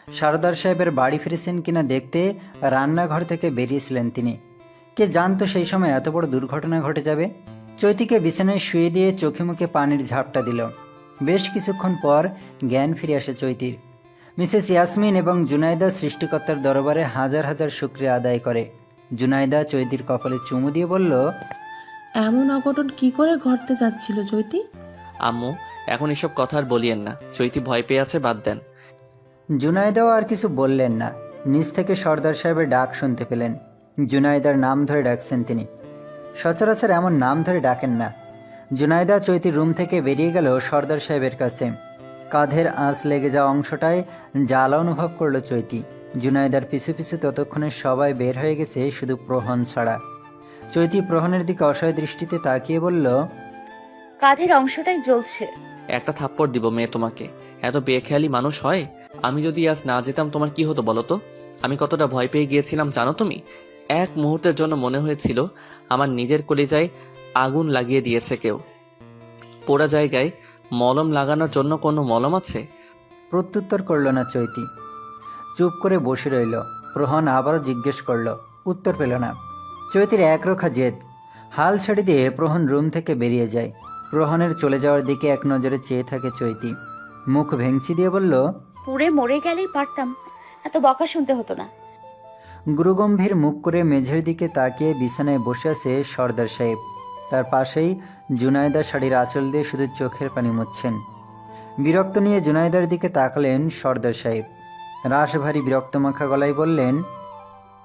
সর্দার সাহেবের বাড়ি ফিরেছেন কিনা দেখতে রান্নাঘর থেকে বেরিয়েছিলেন তিনি। কে জানতো সেই সময় এত বড় দুর্ঘটনা ঘটে যাবে। চৈতিকে বিছানায় শুয়ে দিয়ে চোখে মুখে পানির ঝাপটা দিল। বেশ কিছুক্ষণ পর জ্ঞান ফিরে আসে চৈতির। মিসেস ইয়াসমিন এবং জুনাইদা সৃষ্টিকর্তার দরবারে হাজার হাজার শুকরিয়া আদায় করে। জুনাইদা চৈতির কপালে চুমু দিয়ে বলল, এমন অঘটন কি করে ঘটতে যাচ্ছিল চৈতি? আম্মু, এখন এসব কথা আর বলিয়েন না। চৈতি ভয় পেয়ে আছে, বাদ দেন। জুনাইদাও আর কিছু বললেন না। নিচ থেকে সর্দার সাহেবের ডাক শুনতে পেলেন। জুনাইদার নাম ধরে ডাকছেন তিনি। সচরাচর এমন নাম ধরে ডাকেন না। জুনাইদা চৈতির রুম থেকে বেরিয়ে গেল সর্দার সাহেবের কাছে। কাঁধের আঁচ লেগে যাওয়া অংশটায় জ্বালা অনুভব করলো চৈতি। জুনাইদার পিছু পিছু ততক্ষণে সবাই বের হয়ে গেছে, শুধু প্রহন ছাড়া। চৈতি প্রহনের দিকে অসহায় দৃষ্টিতে তাকিয়ে বলল, কাঁধের অংশটাই জ্বলছে। একটা থাপ্পড় দিব মেয়ে তোমাকে। এত বেখেয়ালি মানুষ হয়? আমি যদি আজ না যেতাম তোমার কি হতো বলো তো? আমি কতটা ভয় পেয়ে গিয়েছিলাম জানো তুমি? এক মুহূর্তের জন্য মনে হয়েছিল আমার নিজের কলিজায় আগুন লাগিয়ে দিয়েছে কেউ। পোড়া জায়গায় মলম লাগানোর জন্য কোনো মলম আছে? প্রত্যুত্তর করল না চৈতি। চুপ করে বসে রইল। প্রহন আবারও জিজ্ঞেস করল, উত্তর পেল না। চৈতির একরোখা জেদ। হাল ছেড়ে দিয়ে প্রহন রুম থেকে বেরিয়ে যায়। প্রহনের চলে যাওয়ার দিকে এক নজরে চেয়ে থাকে চৈতি। মুখ ভেঙচি দিয়ে বলল, পুড়ে মরে গেলেই পারতাম, এত বকা শুনতে হতো না। গুরুগম্ভীর মুখ করে মেঝের দিকে তাকিয়ে বিছানায় বসে আছে সর্দার সাহেব। তার পাশেই জুনাইদা শাড়ির আঁচল দিয়ে শুধু চোখের পানি মুছছেন। বিরক্ত নিয়ে জুনাইদার দিকে তাকালেন সর্দার সাহেব। রাশভারী বিরক্ত মাখা গলায় বললেন,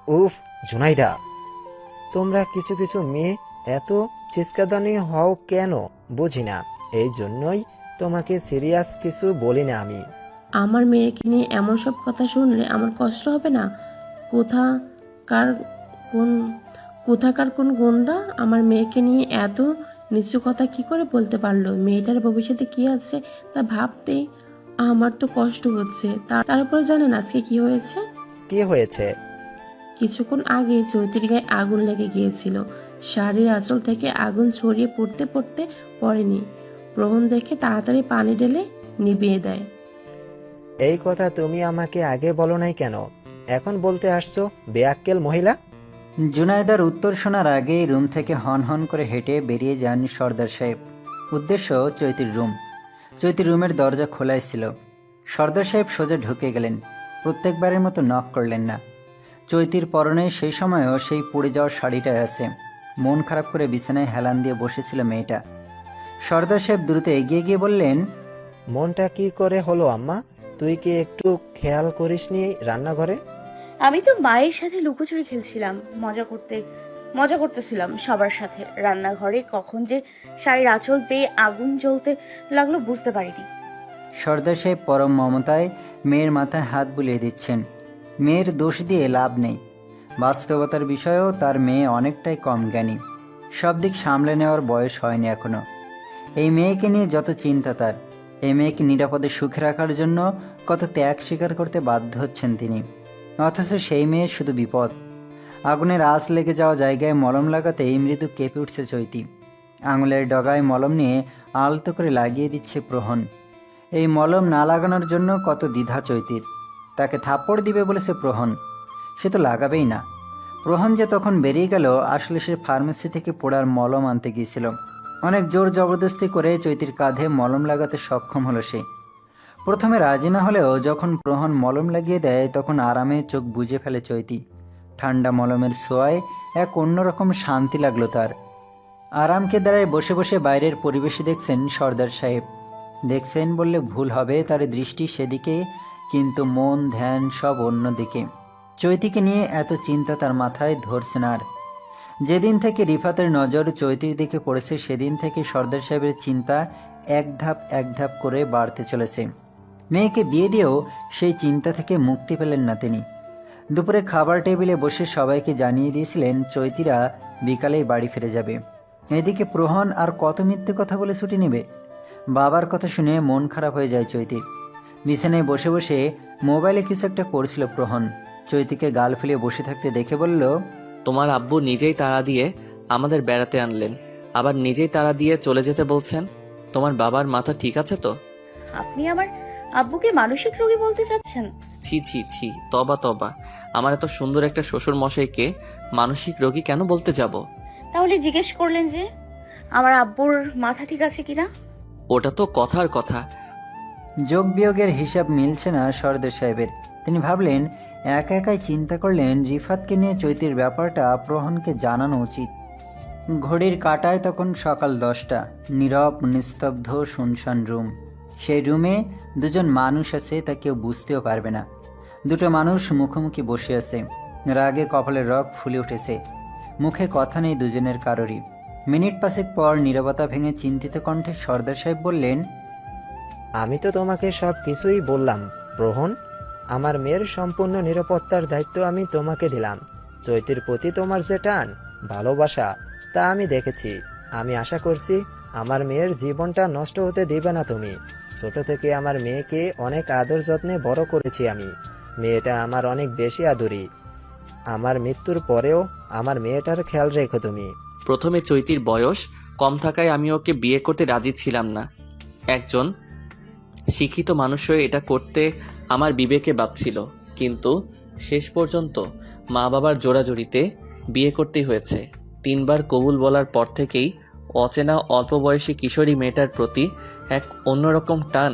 উফ জুনাইদা, তোমরা কিছু কিছু মেয়ে এত চিৎকাদানি হও কেন বুঝি না। এই জন্যই তোমাকে সিরিয়াস কিছু বলি না আমি। আমার মেয়েকে নিয়ে এমন সব কথা শুনলে আমার কষ্ট হবে না? কোথাকার কোন কোথাকার কোন গুন্ডা আমার মেয়েকে নিয়ে এত নিচু কথা কি করে বলতে পারলো? মেয়েটার ভবিষ্যতে কি আছে তা ভাবতে আমার তো কষ্ট হচ্ছে। তার উপর জানেন আজকে কি হয়েছে? কি হয়েছে? কিছুক্ষণ আগে চৈতির গায়ে আগুন লেগে গিয়েছিল। শাড়ির আঁচল থেকে আগুন ছড়িয়ে পড়তে পড়তে পড়েনি। প্রহণ দেখে তাড়াতাড়ি পানি ঢেলে নিভিয়ে দেয়। এই কথা তুমি আমাকে আগে বলো নাই কেন? এখন বলতে আসছো বেয়াক্কেল মহিলা? জুনাইদার উত্তর শোনার আগেই রুম থেকে হন হন করে হেঁটে বেরিয়ে যান সর্দার সাহেব। উদ্দেশ্য চৈতির রুম। চৈতির রুমের দরজা খোলাই ছিল। সর্দার সাহেব সোজা ঢুকে গেলেন। প্রত্যেকবারের মতো নক করলেন না। চৈতির পরনে সেই সময়ও সেই পুড়ে যাওয়ার শাড়িটাই আছে। মন খারাপ করে বিছানায় হেলান দিয়ে বসেছিল মেয়েটা। সর্দার সাহেব দ্রুত এগিয়ে গিয়ে বললেন, মনটা কি করে হলো আম্মা? তুই কি একটু খেয়াল করিসনি রান্নাঘরে? আমি তো মায়ের সাথে লুকোচুরি খেলছিলাম, মজা করতেছিলাম সবার সাথে। রান্নাঘরে কখন যে শাড়ির আঁচল পেয়ে আগুন জ্বলতে লাগলো বুঝতে পারিনি। সর্দার সাহেব পরম মমতায় মেয়ের মাথায় হাত বুলিয়ে দিচ্ছেন। মেয়ের দোষ দিয়ে লাভ নেই। বাস্তবতার বিষয়েও তার মেয়ে অনেকটাই কম জ্ঞানী। সব দিক সামলে নেওয়ার বয়স হয়নি এখনো। এই মেয়েকে নিয়ে যত চিন্তা তার। এই মেয়েকে নিরাপদে সুখে রাখার জন্য কত ত্যাগ স্বীকার করতে বাধ্য হচ্ছেন তিনি। অথচ সেই মেয়ের শুধু বিপদ। আগুনের আঁচ লেগে যাওয়া জায়গায় মলম লাগাতেই মৃদু কেঁপে উঠছে চৈতি। আঙুলের ডগায় মলম নিয়ে আলতো করে লাগিয়ে দিচ্ছে প্রহন। এই মলম না লাগানোর জন্য কত দ্বিধা চৈতির। তাকে থাপ্পড় দিবে বলেছে প্রহন, সে তো লাগাবেই না। প্রহন যে তখন বেরিয়ে গেল, আসলে সে ফার্মেসি থেকে পোড়ার মলম আনতে গিয়েছিল। অনেক জোর জবরদস্তি করে চৈতির কাঁধে মলম লাগাতে সক্ষম হলো সে। প্রথমে রাজি না হলেও যখন প্রহন মলম লাগিয়ে দেয় তখন আরামে চোখ বুজে ফেলে চৈতি। ঠান্ডা মলমের ছোঁয়ায় এক অন্যরকম শান্তি লাগলো তার। আরামকে দাঁড়ায় বসে বসে বাইরের পরিবেশ দেখছেন সর্দার সাহেব। দেখছেন বললে ভুল হবে, তার দৃষ্টি সেদিকে, কিন্তু মন ধ্যান সব অন্যদিকে। চৈতিকে নিয়ে এত চিন্তা তার মাথায় ধরছে না আর। যেদিন থেকে রিফাতের নজর চৈতির দিকে পড়েছে সেদিন থেকে সর্দার সাহেবের চিন্তা এক ধাপ করে বাড়তে চলেছে। মেয়েকে বিয়ে দিয়েও সেই চিন্তা থেকে মুক্তি পেলেন না তিনি। দুপুরে খাবার টেবিলে বসে সবাইকে জানিয়ে দিয়েছিলেন চৈতিরা বিকালেই বাড়ি ফিরে যাবে। এদিকে প্রহন আর কত মিথ্যে কথা বলে ছুটি নেবে। বাবার কথা শুনে মন খারাপ হয়ে যায় চৈতির। বিছানায় বসে বসে মোবাইলে কিছু একটা করছিল প্রহন। চৈতিকে গাল ফেলিয়ে বসে থাকতে দেখে বলল, তোমার আব্বু নিজেই তাড়া দিয়ে আমাদের বেড়াতে আনলেন, আবার নিজেই তাড়া দিয়ে চলে যেতে বলছেন। তোমার বাবার মাথা ঠিক আছে তো? আপনি আমার আব্বুকে মানসিক রোগী বলতে চাচ্ছেন? ছি ছি ছি, তবা তবা। আমার এত সুন্দর একটা শ্বশুর মশাইকে মানসিক রোগী কেন বলতে যাব? তাহলে জিজ্ঞেস করলেন যে আমার আব্বুর মাথা ঠিক আছে কিনা? ওটা তো কথার কথা। যোগ বিয়োগের হিসাব মিলছে না সর্দার সাহেবের। তিনি ভাবলেন, একা একাই চিন্তা করলেন রিফাতকে নিয়ে চৈতির ব্যাপারটা প্রহনকে জানানো উচিত। ঘড়ির কাঁটায় তখন সকাল 10টা। নীরব, নিস্তব্ধ, শুনশান রুম। সেই রুমে দুজন মানুষ আছে, তা কেউ বুঝতেও পারবে না। দুটো মানুষ মুখোমুখি বসে আছে। রাগে কপালের রগ ফুলে উঠেছে। মুখে কথা নেই দুজনের কারোরই। মিনিট পাঁচেক পর নীরবতা ভেঙে চিন্তিত কণ্ঠে সর্দার সাহেব বললেন, আমি তো তোমাকে সব কিছুই বললাম প্রহন। আমার মেয়ের সম্পূর্ণ নিরাপত্তার দায়িত্ব আমি তোমাকে দিলাম। চৈতির প্রতি তোমার যে টান, ভালোবাসা, তা আমি দেখেছি। আমি আশা করছি আমার মেয়ের জীবনটা নষ্ট হতে দিবে না তুমি। ছোট থেকে আমার মেয়েকে অনেক আদর যত্নে বড় করেছি আমি। মেয়েটা আমার অনেক বেশি আদরি। আমার মৃত্যুর পরেও আমার মেয়েটার খেয়াল রেখো তুমি। প্রথমে চৈতির বয়স কম থাকায় আমি ওকে বিয়ে করতে রাজি ছিলাম না। একজন শিক্ষিত মানুষ হয়ে এটা করতে আমার বিবেকে বাধছিল, কিন্তু শেষ পর্যন্ত মা বাবার জোড়াজুড়িতে বিয়ে করতেই হয়েছে। 3বার কবুল বলার পর থেকেই অচেনা অল্প বয়সী কিশোরী মেয়েটার প্রতি এক অন্যরকম টান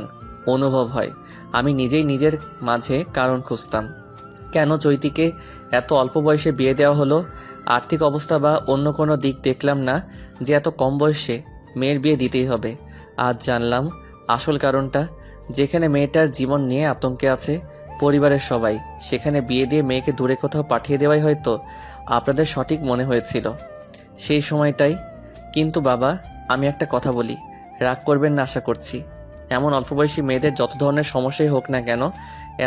অনুভব হয়। আমি নিজেই নিজের মাঝে কারণ খুঁজতাম, কেন চৈতিকে এত অল্প বয়সে বিয়ে দেওয়া হলো। আর্থিক অবস্থা বা অন্য কোনো দিক দেখলাম না যে এত কম বয়সে মেয়ের বিয়ে দিতেই হবে। আজ জানলাম আসল কারণটা। যেখানে মেয়েটার জীবন নিয়ে আতঙ্কে আছে পরিবারের সবাই, সেখানে বিয়ে দিয়ে মেয়েকে দূরে কোথাও পাঠিয়ে দেওয়াই হয়তো আপনাদের সঠিক মনে হয়েছিল সেই সময়টাই। কিন্তু বাবা, আমি একটা কথা বলি, রাগ করবেন না আশা করছি। এমন অল্প বয়সী মেয়েদের যত ধরনের সমস্যাই হোক না কেন,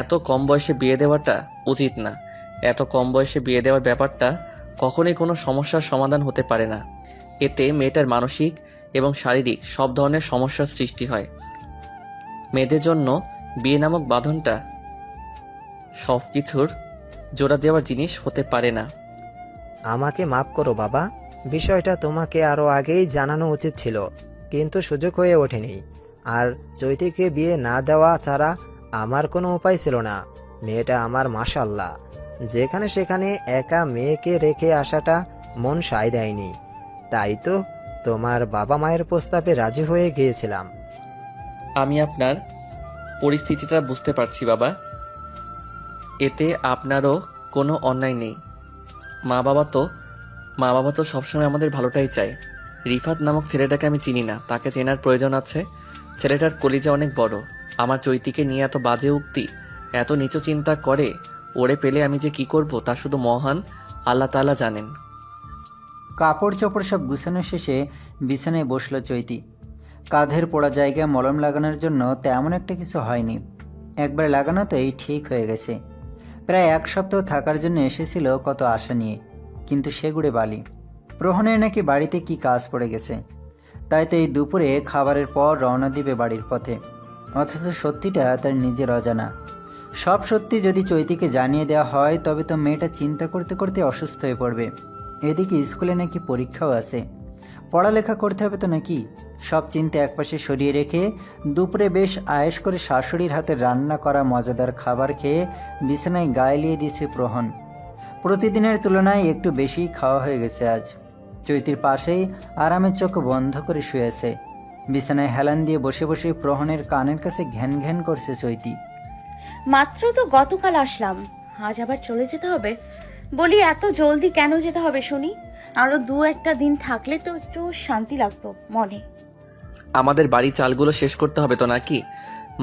এত কম বয়সে বিয়ে দেওয়াটা উচিত না। এত কম বয়সে বিয়ে দেওয়ার ব্যাপারটা কখনোই কোনো সমস্যার সমাধান হতে পারে না। এতে মেয়েটার মানসিক এবং শারীরিক সব ধরনের সমস্যার সৃষ্টি হয়। মেয়েদের জন্য বিয়ে নামক বাঁধনটা সব কিছুর জোড়া দেওয়ার জিনিস হতে পারে না। আমাকে মাফ করো বাবা। বিষয়টা তোমাকে আরো আগেই জানানো উচিত ছিল, কিন্তু সুযোগ হয়ে ওঠেনি। আর চৈতিকে বিয়ে না দেওয়া ছাড়া আমার কোনো উপায় ছিল না। মেয়েটা আমার মাশাআল্লাহ। যেখানে সেখানে একা মেয়েকে রেখে আসাটা মন সায় দেয়নি। তাই তো তোমার বাবা মায়ের প্রস্তাবে রাজি হয়ে গিয়েছিলাম। আমি আপনার পরিস্থিতিটা বুঝতে পারছি বাবা, এতে আপনারও কোনো অন্যায় নেই। মা বাবা তো সবসময় আমাদের ভালোটাই চায়। রিফাত নামক ছেলেটাকে আমি চিনি না, তাকে চেনার প্রয়োজন আছে। ছেলেটার কলিজা অনেক বড়। আমার চৈতিকে নিয়ে এত বাজে উক্তি, এত নিচু চিন্তা করে, ওরে পেলে আমি যে কি করব তা শুধু মহান আল্লাহ তাআলা জানেন। কাপড় চোপড় সব গুছানো শেষে বিছানায় বসল চৈতি। কাঁধের পোড়া জায়গায় মলম লাগানোর জন্য তেমন একটা কিছু হয়নি। একবার লাগানোতেই ঠিক হয়ে গেছে। প্রায় 1 সপ্তাহ থাকার জন্য এসেছিল কত আশা নিয়ে, কিন্তু সেগুড়ে বালি। প্রহনের নাকি বাড়িতে কি কাজ পড়ে গেছে, তাই তো এই দুপুরে খাবারের পর রওনা দিবে বাড়ির পথে। অথচ সত্যিটা তার নিজের অজানা। সব সত্যি যদি চৈতিকে জানিয়ে দেওয়া হয়, তবে তো মেয়েটা চিন্তা করতে করতে অসুস্থ হয়ে পড়বে। এদিকে স্কুলে নাকি পরীক্ষাও আছে, পড়ালেখা করতে হবে তো নাকি। সব চিন্তা একপাশে সরিয়ে রেখে দুপুরে বেশ আয়েশ করে শাশুড়ির হাতে রান্না করা মজাদার খাবার খেয়ে বিছানায় গায়ে দিয়েছে প্রহন। প্রতিদিনের তুলনায় একটু বেশি খাওয়া হয়ে গেছে আজ। চৈতির পাশেই আরামের চোখ বন্ধ করে শুয়েছে। বিছানায় হেলান দিয়ে বসে বসে প্রহনের কানের কাছে ঘ্যান ঘ্যান করছে চৈতি। মাত্র তো গতকাল আসলাম, আজ আবার চলে যেতে হবে? বলি, এত জলদি কেন যেতে হবে শুনি? আরো 2-1 দিন থাকলে তো একটু শান্তি লাগতো মনে। আমাদের বাড়ি চালগুলো শেষ করতে হবে তো নাকি?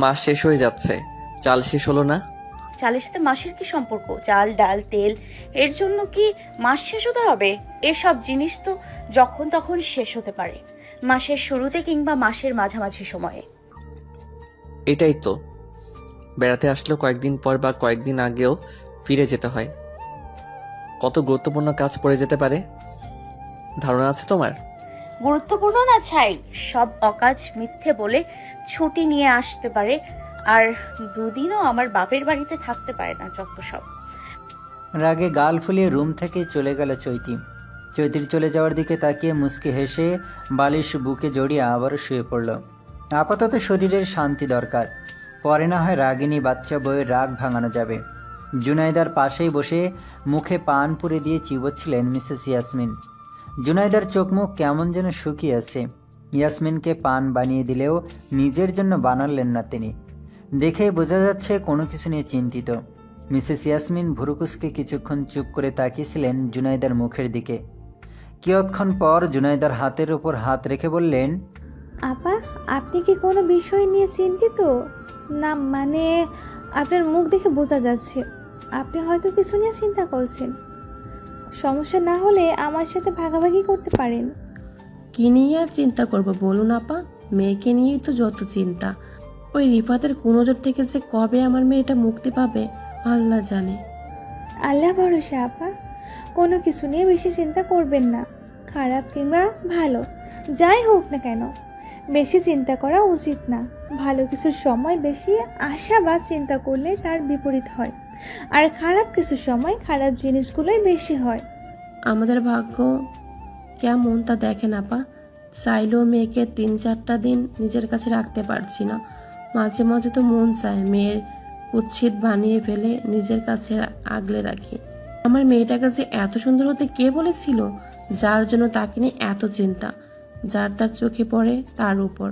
মাস শেষ হয়ে যাচ্ছে, চাল শেষ হলো না। চালের সাথে মাসের কি সম্পর্ক? চাল, ডাল, তেল, এর জন্য কি মাস শেষ হতে হবে? এসব জিনিস তো যখন তখন শেষ হতে পারে, মাসের শুরুতে কিংবা মাসের মাঝামাঝি সময়ে। এটাই তো, বেড়াতে আসলেও কয়েকদিন পর বা কয়েকদিন আগেও ফিরে যেতে হয়। কত গুরুত্বপূর্ণ কাজ পড়ে যেতে পারে, ধারণা আছে তোমার? গুরুত্বপূর্ণ না ছাই, সব অকাজ মিথ্যে বলে ছুটি নিয়ে আসতে পারে, আর 2 দিনও আমার বাপের বাড়িতে থাকতে পারে না। যত সব। রাগে গাল ফুলিয়ে রুম থেকে চলে গেল চৈতি। চৈতির চলে যাওয়ার দিকে তাকিয়ে মুচকি হেসে বালিশ বুকে জড়িয়ে আবারও শুয়ে পড়ল। আপাতত শরীরের শান্তি দরকার। পরে না হয় রাগিনী বাচ্চা বউয়ের রাগ ভাঙানো যাবে। জুনাইদার পাশেই বসে মুখে পান পুরে দিয়ে চিবোচ্ছিলেন মিসেস ইয়াসমিন। জুনাইদার চোখ মুখ কেমন যেন শুকিয়ে আছে। ইয়াসমিনকে পান বানিয়ে দিলেও নিজের জন্য বানালেন না তিনি। দেখেই বোঝা যাচ্ছে কোনো কিছু নিয়ে চিন্তিত। মিসেস ইয়াসমিন ভুরুকুসকে কিছুক্ষণ চুপ করে তাকিয়েছিলেন জুনাইদার মুখের দিকে। কিয়ৎক্ষণ পর জুনাইদার হাতের ওপর হাত রেখে বললেন, আপা, আপনি কি কোনো বিষয় নিয়ে চিন্তিত? না মানে আপনার মুখ দেখে বোঝা যাচ্ছে আপনি হয়তো কিছু নিয়ে চিন্তা করছেন। সমস্যা না হলে আমার সাথে ভাগাভাগি করতে পারেন। কি নিয়ে আর চিন্তা করবো বলুন আপা? মেয়েকে নিয়েই তো যত চিন্তা। ওই রিফাতের কুনজর থেকে যে কবে আমার মেয়েটা মুক্তি পাবে আল্লাহ জানে। আল্লাহ ভরসা আপা, কোনো কিছু নিয়ে বেশি চিন্তা করবেন না। খারাপ কিংবা ভালো যাই হোক না কেন, বেশি চিন্তা করা উচিত না। ভালো কিছুর সময় বেশি আশা বা চিন্তা করলে তার বিপরীত হয়, আর খারাপ কিছুর সময় খারাপ জিনিসগুলোই বেশি হয়। আমাদের ভাগ্য কেমন তা দেখেন আপা। চাইলেও মেয়েকে 3-4টা দিন নিজের কাছে রাখতে পারছি না। মাঝে মাঝে তো মন চায় মেয়ের উচ্ছেদ বানিয়ে ফেলে নিজের কাছে আগলে রাখি। আমার মেয়েটাকে যে এত সুন্দর হতে কে বলেছিল, যার জন্য তাকে নিয়ে এত চিন্তা, যার তার চোখে পড়ে তার উপর।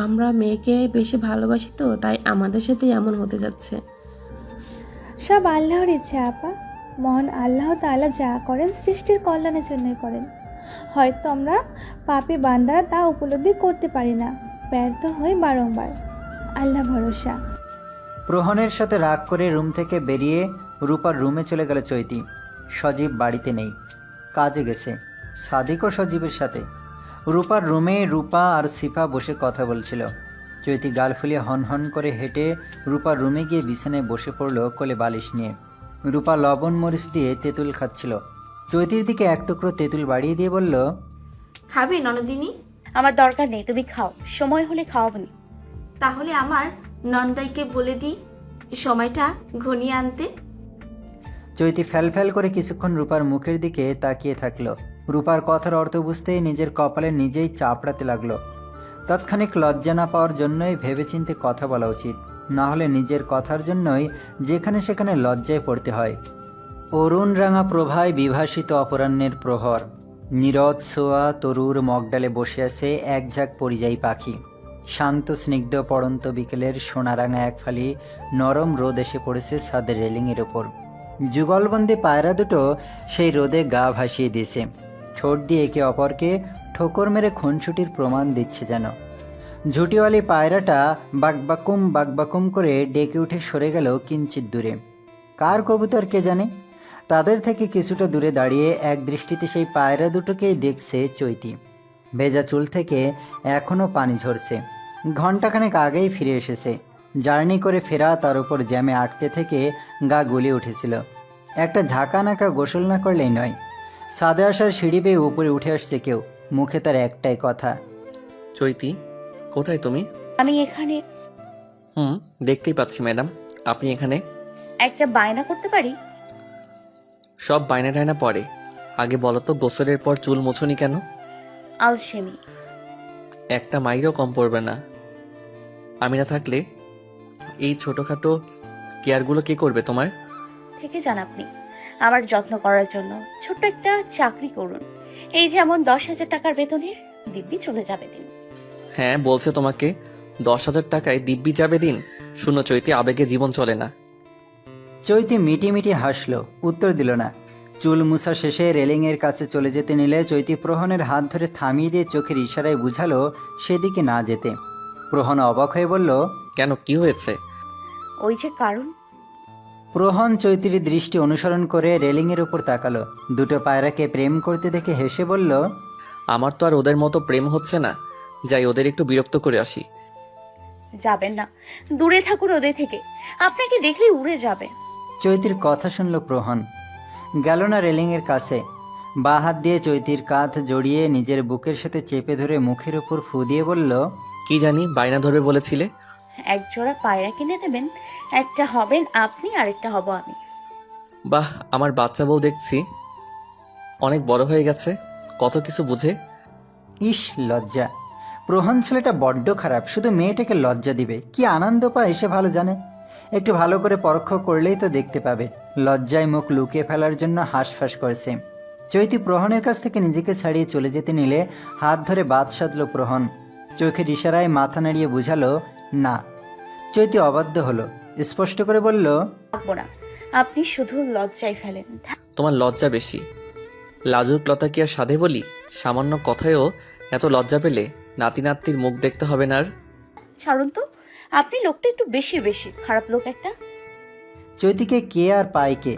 আমরা মেয়েকে বেশি ভালোবাসি তো তাই আমাদের সাথে এমন হতে যাচ্ছে। সব আল্লাহর ইচ্ছা আপা। মহান আল্লাহ তাআলা যা করেন সৃষ্টির কল্যাণের জন্য করেন। হয়তো আমরা পাপী বান্দারা তা উপলব্ধি করতে পারি না, ব্যর্থ হই বারংবার। আল্লাহ ভরসা। প্রহনের সাথে রাগ করে রুম থেকে বেরিয়ে রূপার রুমে চলে গেল চৈতি। সজীব বাড়িতে নেই, কাজে গেছে। সাদিকও সজীবের সাথে। রূপার রুমে রূপা আর সিফা বসে কথা বলছিল। চৈতি গাল ফুলিয়ে হন করে হেঁটে রূপার রুমে গিয়ে বিছানায় বসে পড়ল কোলে বালিশ নিয়ে। রূপা লবণ মরিচ দিয়ে তেঁতুল খাচ্ছিল। চৈতির দিকে এক টুকরো তেঁতুল বাড়িয়ে দিয়ে বলল, খাবে ননদিনী? আমার দরকার নেই, তুমি খাও, সময় হলে খাওয়াবনি। তাহলে আমার নন্দাইকে বলে দিই সময়টা ঘনিয়ে আনতে। চৈতি ফ্যাল করে কিছুক্ষণ রূপার মুখের দিকে তাকিয়ে থাকলো। রূপার কথার অর্থ বুঝতেই নিজের কপালে নিজেই চাপড়াতে লাগলো। তৎক্ষণিক লজ্জা না পাওয়ার জন্যই ভেবেচিন্তে কথা বলা উচিত, না হলে নিজের কথার জন্যই যেখানে সেখানে লজ্জায় পড়তে হয়। অরুণ রাঙা প্রভায় বিভাসিত অপরাহ্নের প্রহর। নীরদ ছোয়া তরুর মগডালে বসে আছে এক ঝাঁক পরিযায়ী পাখি। শান্ত স্নিগ্ধ পড়ন্ত বিকেলের সোনারাঙা এক ফালি নরম রোদ এসে পড়েছে ছাদের রেলিংয়ের ওপর। যুগলবন্দি পায়রা দুটো সেই রোদে গা ভাসিয়ে দিয়েছে। ঠোঁট দিয়ে একে অপরকে ঠোকর মেরে খুনসুটির প্রমাণ দিচ্ছে যেন। ঝুটিওয়ালি পায়রাটা বাকবাকুম করে ডেকে উঠে সরে গেল কিঞ্চিত দূরে। কার কবুতর কে জানে। তাদের থেকে কিছুটা দূরে দাঁড়িয়ে এক দৃষ্টিতে সেই পায়রা দুটোকেই দেখছে চৈতি। ভেজা চুল থেকে এখনও পানি ঝরছে। ঘণ্টাখানেক আগেই ফিরে এসেছে। জার্নি করে ফেরা, তার উপর জ্যামে আটকে থেকে গা গুলিয়ে উঠেছিল। একটা ঝাঁকানাকা গোসল না করলেই নয়। ছাদে আসার সিঁড়ি বেয়ে উপরে উঠে আসছে কেউ। মুখে তার একটাই কথা, চৈতি, কোথায় তুমি? আমি এখানে। দেখতেই পাচ্ছি ম্যাডাম, আপনি এখানে। একটা বায়না করতে পারি? সব বায়না টায়না পরে, আগে বলো তো গোসলের পর চুল মোছনি কেন? আলসেমি। একটা মাইরও কম পড়বে না। আমি না থাকলে এই ছোটখাটো কেয়ারগুলো কে করবে তোমার? থেকে যান আপনি আমার যত্ন করার জন্য। ছোট্ট একটা চাকরি করুন, এই যেমন 10,000 টাকার বেতনের দিব্যি চলে যাবে দিন। হ্যাঁ, বলছে তোমাকে 10,000 টাকায় দিব্যি যাবে দিন। শুনো চৈতি, আবেগে জীবন চলে না। চৈতি মিটি হাসল, উত্তর দিল না। চুল মুছা শেষে রেলিংয়ের কাছে চলে যেতে নিলে চৈতি প্রহনের হাত ধরে থামিয়ে দিয়ে চোখের ইশারায় বুঝালো সেদিকে না যেতে। প্রহন অবাক হয়ে বলল, কেন, কি হয়েছে? ওই যে কারণ। প্রহন চৈতির দৃষ্টি অনুসরণ করে রেলিংয়ের উপর তাকালো। দুটো পায়রাকে প্রেম করতে দেখে হেসে বলল, আমার তো আর ওদের মতো প্রেম হচ্ছে না, যাই ওদের একটু বিরক্ত করে আসি। যাবেন না, দূরে থাকুন ওদের থেকে, আপনাকে দেখলেই উড়ে যাবে। চৈতির কথা শুনল প্রহন। গেল না রেলিংয়ের কাছে। বাঁ হাত দিয়ে চৈতির কাঁধ জড়িয়ে নিজের বুকের সাথে চেপে ধরে মুখের উপর ফু দিয়ে বলল, কি জানি বায়না ধরবে বলেছিলে। এক জোড়া পায়রা কিনে দেবেন, একটা হবেন আপনি আর একটা হব আমি। বাহ, আমার বাচ্চা বউ দেখছি অনেক বড় হয়ে গেছে, কত কিছু বুঝে। ইস লজ্জা। প্রহন ছেলেটা বড্ড খারাপ, শুধু মেয়েটাকে লজ্জা দিবে। কি আনন্দ পায় সে ভালো জানে। একটু ভালো করে পরখ করলেই তো দেখতে পাবে। লজ্জায় মুখ লুকিয়ে ফেলার জন্য হাঁসফাঁস করেছে। চৈতি প্রহনের কাছ থেকে নিজেকে ছাড়িয়ে চলে যেতে নিলে হাত ধরে বাদ সাধল প্রহন। চোখের ইশারায় মাথা নাড়িয়ে বুঝালো না। চৈতি অবাধ্য হলো, স্পষ্ট করে বলল, থাকবো না, আপনি শুধু লজ্জায় ফেলেন। তোমার লজ্জা বেশি। লাজুক লতা কি আর সাধে বলি? সামান্য কথায়ও এত লজ্জা পেলে নাতি নাতনির মুখ দেখতে হবে না আর? ছাড়ুন তো, আপনি লোকটা একটু বেশি বেশি খারাপ লোক একটা। চৈতিকে কে আর পায় কে।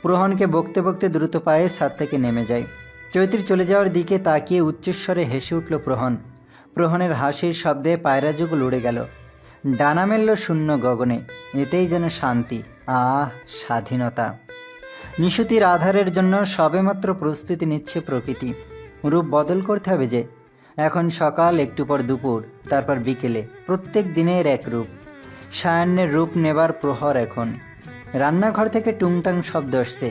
প্রহনকে বকতে বকতে দ্রুত পায়ে ছাদ থেকে নেমে যায়। চৈতির চলে যাওয়ার দিকে তাকিয়ে উচ্চস্বরে হেসে উঠল প্রহন। প্রহনের হাসির শব্দে পায়রা যুগল উড়ে গেল, ডানা মেলল শূন্য গগনে। এতেই যেন শান্তি, আহ স্বাধীনতা। নিশুতির আধারের জন্য সবেমাত্র প্রস্তুতি নিচ্ছে প্রকৃতি। রূপ বদল করতে হবে যে। এখন সকাল, একটু পর দুপুর, তারপর বিকেলে, প্রত্যেক দিনের এক রূপ। সায়ান্নের রূপ নেবার প্রহর এখন। রান্নাঘর থেকে টুংটাং শব্দ আসছে।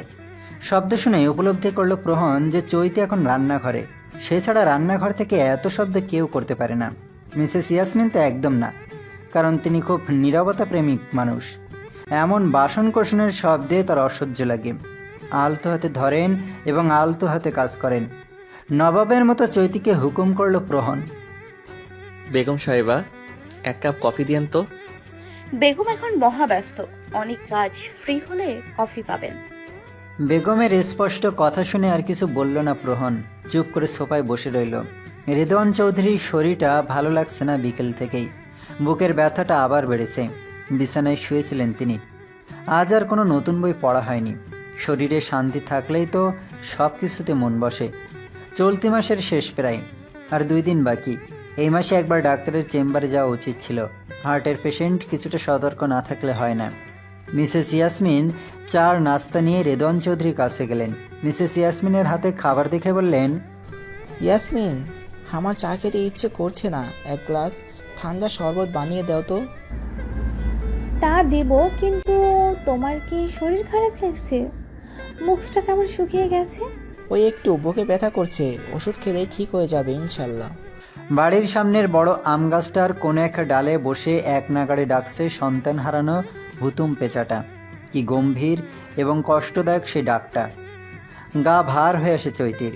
শব্দ শুনে উপলব্ধি করল প্রহন যে চৈতি এখন রান্নাঘরে। সে ছাড়া রান্নাঘর থেকে এত শব্দ কেউ করতে পারে না। মিসেস ইয়াসমিন তো একদম না, কারণ তিনি খুব নীরবতা প্রেমিক মানুষ। এমন বাসন কোষণের শব্দে তার অসহ্য লাগে। আলতো হাতে ধরেন এবং আলতো হাতে কাজ করেন। নবাবের মতো চৈতিকে হুকুম করল প্রহন, বেগম সাহেবা, এক কাপ কফি দিয়েন তো। বেগম এখন মহাব্যস্ত, অনেক কাজ, ফ্রি হলে কফি পাবেন। বেগমের স্পষ্ট কথা শুনে আর কিছু বলল না প্রহন। চুপ করে সোফায় বসে রইল। রেদওয়ান চৌধুরীর শরীরটা ভালো লাগছে না বিকেল থেকেই। বুকের ব্যথাটা আবার বেড়েছে। বিছানায় শুয়েছিলেন তিনি। আজ আর কোনো নতুন বই পড়া হয়নি। শরীরে শান্তি থাকলেই তো সব কিছুতে মন বসে। চলতি মাসের শেষ প্রায়, আর 2 দিন বাকি। এই মাসে একবার ডাক্তারের চেম্বারে যাওয়া উচিত ছিল। হার্টের পেশেন্ট, কিছুটা সতর্ক না থাকলে হয় না। মিসেস ইয়াসমিন চার নাস্তা নিয়ে রেদওয়ান চৌধুরীর কাছে গেলেন। মিসেস ইয়াসমিনের হাতে খাবার দেখে বললেন, ইয়াসমিন, আমার চা খেতে ইচ্ছে করছে না, এক গ্লাস ঠান্ডা শরবত বানিয়ে দাও তো। তা দেব, কিন্তু তোমার কি শরীর খারাপ লাগছে? মুখটা কেমন শুকিয়ে গেছে। ওই একটু বুকে ব্যথা করছে, ওষুধ খেলেই ঠিক হয়ে যাবে ইনশাল্লাহ। বাড়ির সামনের বড় আম গাছটার কোনো একটা ডালে বসে এক নাগাড়ে ডাকছে সন্তান হারানো হুতুম পেঁচাটা। কি গম্ভীর এবং কষ্টদায়ক সেই ডাকটা। গা ভার হয়ে আসে চৈতির।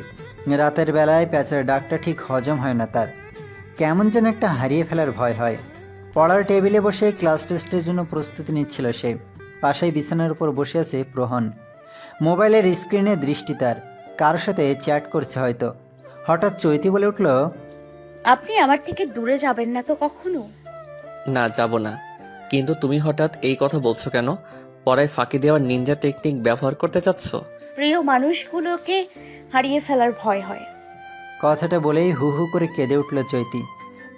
রাতের বেলায় পেঁচার ডাকটা ঠিক হজম হয় না তার। কেমন যেন একটা হারিয়ে ফেলার ভয় হয়। পড়ার টেবিলে বসে ক্লাস টেস্টের জন্য প্রস্তুতি নিচ্ছিল সে। পাশেই বিছানার উপর বসে আছে প্রহন। মোবাইলের স্ক্রিনে দৃষ্টি তার। কারোর সাথে চ্যাট করছে হয়তো। হঠাৎ চৈতি বলে উঠল, আপনি আমার থেকে দূরে যাবেন না তো কখনো? না, যাব না। কিন্তু তুমি হঠাৎ এই কথা বলছো কেন? পড়ায় ফাঁকি দেওয়ার নিনজা টেকনিক ব্যবহার করতে চাচ্ছ? প্রিয় মানুষগুলোকে হারিয়ে ফেলার ভয় হয়। কথাটা বলেই হু হু করে কেঁদে উঠল চৈতি।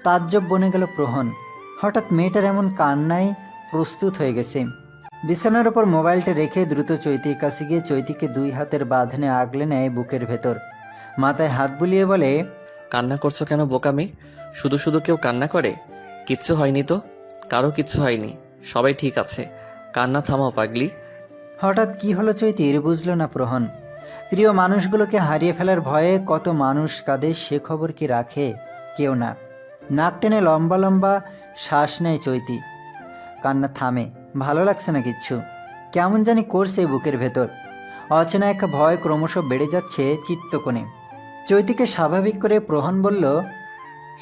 তাজ্জব বনে গেল প্রহন। হঠাৎ মেয়েটার এমন কান্নায় প্রস্তুত হয়ে গেছে। বিছানার ওপর মোবাইলটা রেখে দ্রুত চৈতির কাছে গিয়ে চৈতিকে 2 হাতের বাঁধনে আগলে নেয় বুকের ভেতর। মাথায় হাত বুলিয়ে বলে, কান্না করছো কেন বোকামি? শুধু শুধু কেউ কান্না করে? কিচ্ছু হয়নি তো, কারো কিচ্ছু হয়নি, সবাই ঠিক আছে। কান্না থামাও পাগলি। হঠাৎ কি হলো চৈতির বুঝল না প্রহন। প্রিয় মানুষগুলোকে হারিয়ে ফেলার ভয়ে কত মানুষ কাঁদে সে খবর কি রাখে? কেউ না। নাক টেনে লম্বা লম্বা শ্বাস নেয় চৈতি। কান্না থামে। ভালো লাগছে না কিচ্ছু। কেমন জানি করছে বুকের ভেতর। অচেনা এক ভয় ক্রমশ বেড়ে যাচ্ছে চিত্তকোণে। চৈতিকে স্বাভাবিক করে প্রহন বলল,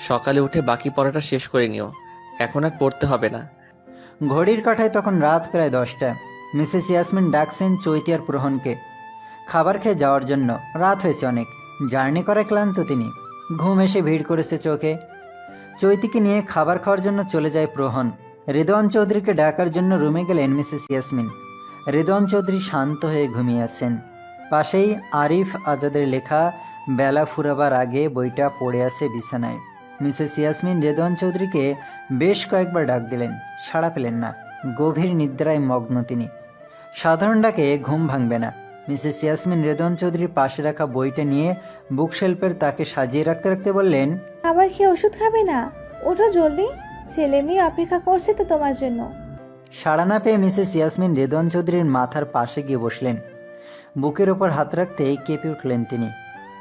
সকালে উঠে বাকি পড়াটা শেষ করে নিও, এখন আর পড়তে হবে না। ঘড়ির কাঁটায় তখন রাত প্রায় 10টা। মিসেস ইয়াসমিন ডাকছেন চৈতি আর প্রহনকে খাবার খেয়ে যাওয়ার জন্য। রাত হয়েছে অনেক। জার্নি করে ক্লান্ত তিনি। ঘুম এসে ভিড় করেছে চোখে। চৈতিকে নিয়ে খাবার খাওয়ার জন্য চলে যায় প্রহন। রেদওয়ান চৌধুরীকে ডাকার জন্য রুমে গেলেন মিসেস ইয়াসমিন। রেদওয়ান চৌধুরী শান্ত হয়ে ঘুমিয়ে আছেন। পাশেই আরিফ আজাদের লেখা বেলা ফুরাবার আগে বইটা পড়ে আছে বিছানায়। মিসেস ইয়াসমিন রেদওয়ান চৌধুরীকে বেশ কয়েকবার ডাক দিলেন, সাড়া পেলেন না। গভীর নিদ্রায় মগ্ন তিনি। সাধারণ ডাকে ঘুম ভাঙবে না। মিসেস ইয়াসমিন রেদওয়ান চৌধুরীর পাশে রাখা বইটা নিয়ে বুকশেল্ফের তাকে সাজিয়ে রাখতে রাখতে বললেন, খাবার খেয়ে ওষুধ খাবে না? ওঠো জলদি, ছেলে মেয়ে অপেক্ষা করছে তো তোমার জন্য। সাড়া না পেয়ে মিসেস ইয়াসমিন রেদওয়ান চৌধুরীর মাথার পাশে গিয়ে বসলেন। বুকের ওপর হাত রাখতেই কেঁপে উঠলেন তিনি।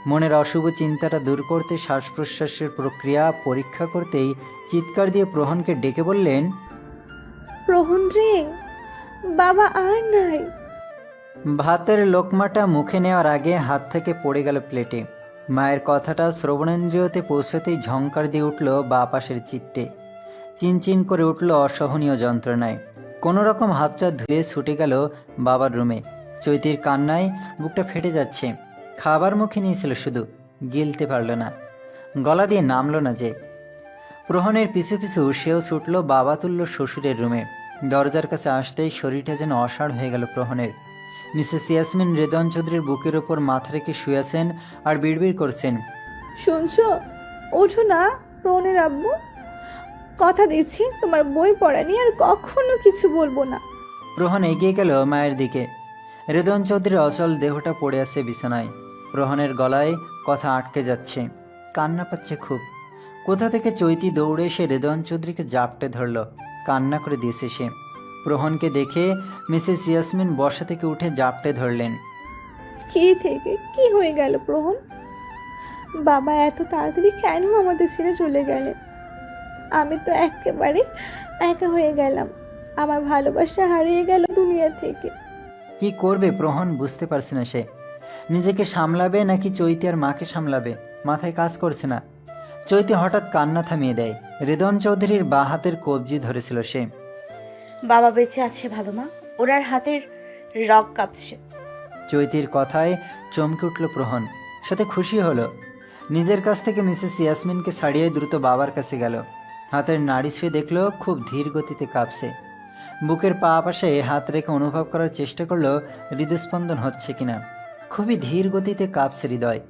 মনের অশুভ চিন্তাটা দূর করতে শ্বাস প্রশ্বাসের প্রক্রিয়া পরীক্ষা করতেই চিৎকার দিয়ে প্রহনকে ডেকে বললেন, প্রহন রে, বাবা আর নাই। ভাতের লোকমাটা মুখে নেওয়ার আগে হাত থেকে পড়ে গেল প্লেটে। মায়ের কথাটা শ্রবণেন্দ্রিয়তে পৌঁছাতেই ঝংকার দিয়ে উঠল বা পাশের চিত্তে। চিনচিন করে উঠল অসহনীয় যন্ত্রণায়। কোনো রকম হাতটা ধুয়ে ছুটে গেল বাবার রুমে। চৈতির কান্নায় বুকটা ফেটে যাচ্ছে। খাবার মুখে নিয়েছিল শুধু, গিলতে পারল না, গলা দিয়ে নামল না যে। প্রহনের পিছু পিছু সেও ছুটল বাবা তুল্য শ্বশুরের রুমে। দরজার কাছে আসতেই শরীরটা যেন অসাড় হয়ে গেল প্রহনের। মিসেস ইয়াসমিন রেদন চৌধুরীর বুকের ওপর মাথা রেখে শুয়েছেন আর বিড়বিড় করছেন, শুনছো? ওঠো না প্রহনের আব্বু, কথা দিচ্ছি তোমার বই পড়া নিয়ে আর কখনো কিছু বলবো না। প্রহন এগিয়ে গেল মায়ের দিকে। রেদন চৌধুরীর অচল দেহটা পড়ে আছে বিছানায়। প্রহনের গলায় কথা আটকে যাচ্ছে, কান্না পাচ্ছে খুব। কোথা থেকে চৈতি দৌড়ে এসে রেদন চৌধুরীকে জাপটে ধরল, কান্না করে দিয়েছে সে। প্রহনকে দেখে মিসেস ইয়াসমিন বসা থেকে উঠে জাপটে ধরলেন। কি থেকে কি হয়ে গেল প্রহন? বাবা এত তাড়াতাড়ি কেন আমাদের ছেড়ে চলে গেলেন? আমি তো একেবারে একা হয়ে গেলাম, আমার ভালোবাসা হারিয়ে গেল দুনিয়া থেকে। কি করবে প্রহন বুঝতে পারছে না সে। নিজেকে সামলাবে নাকি চৈতি আর মাকে সামলাবে মাথায় কাজ করছে না। চৈতি হঠাৎ কান্না থামিয়ে দেয়। রেদন চৌধুরীর বাঁ হাতের কবজি ধরেছিল সে। বাবা বেঁচে আছে ভালো মা, ওনার হাতের রগ কাঁপছে। চৈতির কথায় চমকে উঠল প্রহন, সাথে খুশি হলো। নিজের কাছ থেকে মিসেস ইয়াসমিনকে ছাড়িয়ে দ্রুত বাবার কাছে গেল। হাতের নাড়ি ছুঁয়ে দেখল খুব ধীর গতিতে কাঁপছে। বুকের পা পাশে হাত রেখে অনুভব করার চেষ্টা করলো হৃদস্পন্দন হচ্ছে কিনা। খুবই ধীর গতিতে কাঁপছে হৃদয়।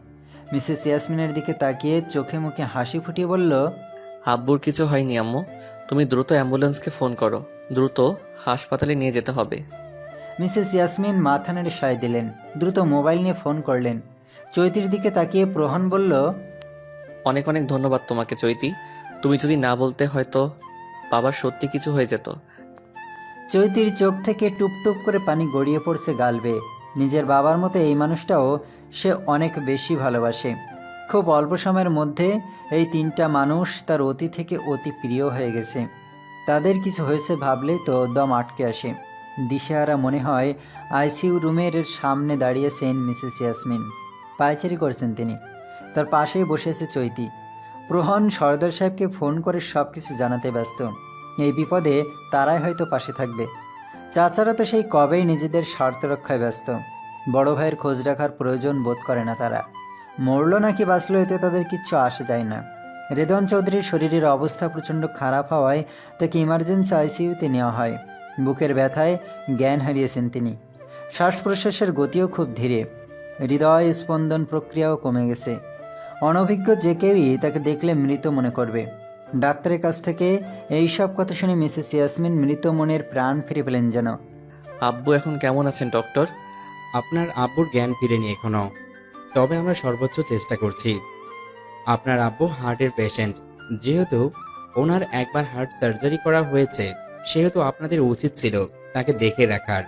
মিসেস ইয়াসমিনের দিকে তাকিয়ে চোখে মুখে হাসি ফুটিয়ে বলল, আব্বুর কিছু হয়নি আম্মু, তুমি দ্রুত অ্যাম্বুলেন্সকে ফোন করো, দ্রুত হাসপাতালে নিয়ে যেতে হবে। মিসেস ইয়াসমিন মাথা নেড়ে সায় দিলেন। দ্রুত মোবাইল নিয়ে ফোন করলেন। চৈতির দিকে তাকিয়ে প্রহন বলল, অনেক অনেক ধন্যবাদ তোমাকে চৈতি, তুমি যদি না বলতে হয়তো বাবার সত্যি কিছু হয়ে যেত। চৈতির চোখ থেকে টুপটুপ করে পানি গড়িয়ে পড়ছে গাল বেয়ে। নিজের বাবার মতো এই মানুষটাও সে অনেক বেশি ভালোবাসে। খুব অল্প সময়ের মধ্যে এই তিনটা মানুষ তার অতি থেকে অতি প্রিয় হয়ে গেছে। তাদের কিছু হয়েছে ভাবলেই তো দম আটকে আসে। দিশেহারা মনে হয় আইসিইউ রুমের সামনে দাঁড়িয়েছেন মিসেস ইয়াসমিন। পায়চারি করছেন তিনি। তার পাশেই বসেছে চৈতি। প্রহন সর্দার সাহেবকে ফোন করে সব কিছু জানাতে ব্যস্ত। এই বিপদে তারাই হয়তো পাশে থাকবে। চাচারা তো সেই কবেই নিজেদের স্বার্থ রক্ষায় ব্যস্ত। বড় ভাইয়ের খোঁজ রাখার প্রয়োজন বোধ করে না তারা। মরল নাকি বাঁচল এতে তাদের কিচ্ছু আসে যায় না। রেদন চৌধুরীর শরীরের অবস্থা প্রচণ্ড খারাপ হওয়ায় তাকে ইমার্জেন্সি আইসিইউতে নেওয়া হয়। বুকের ব্যথায় জ্ঞান হারিয়েছেন তিনি। শ্বাস প্রশ্বাসের গতিও খুব ধীরে। হৃদয় স্পন্দন প্রক্রিয়াও কমে গেছে। অনভিজ্ঞ যে কেউই তাকে দেখলে মৃত মনে করবে। ডাক্তারের কাছ থেকে এই সব কথা শুনে মিসেস ইয়াসমিন মৃত মনের প্রাণ ফিরে পেলেন যেন। আব্বু এখন কেমন আছেন ডক্টর? আপনার আব্বুর জ্ঞান ফিরেনি এখনো, তবে আমরা সর্বোচ্চ চেষ্টা করছি। আপনার আব্বু হার্টের পেশেন্ট, যেহেতু ওনার একবার হার্ট সার্জারি করা হয়েছে, সেহেতু আপনাদের উচিত ছিল তাকে দেখে রাখার।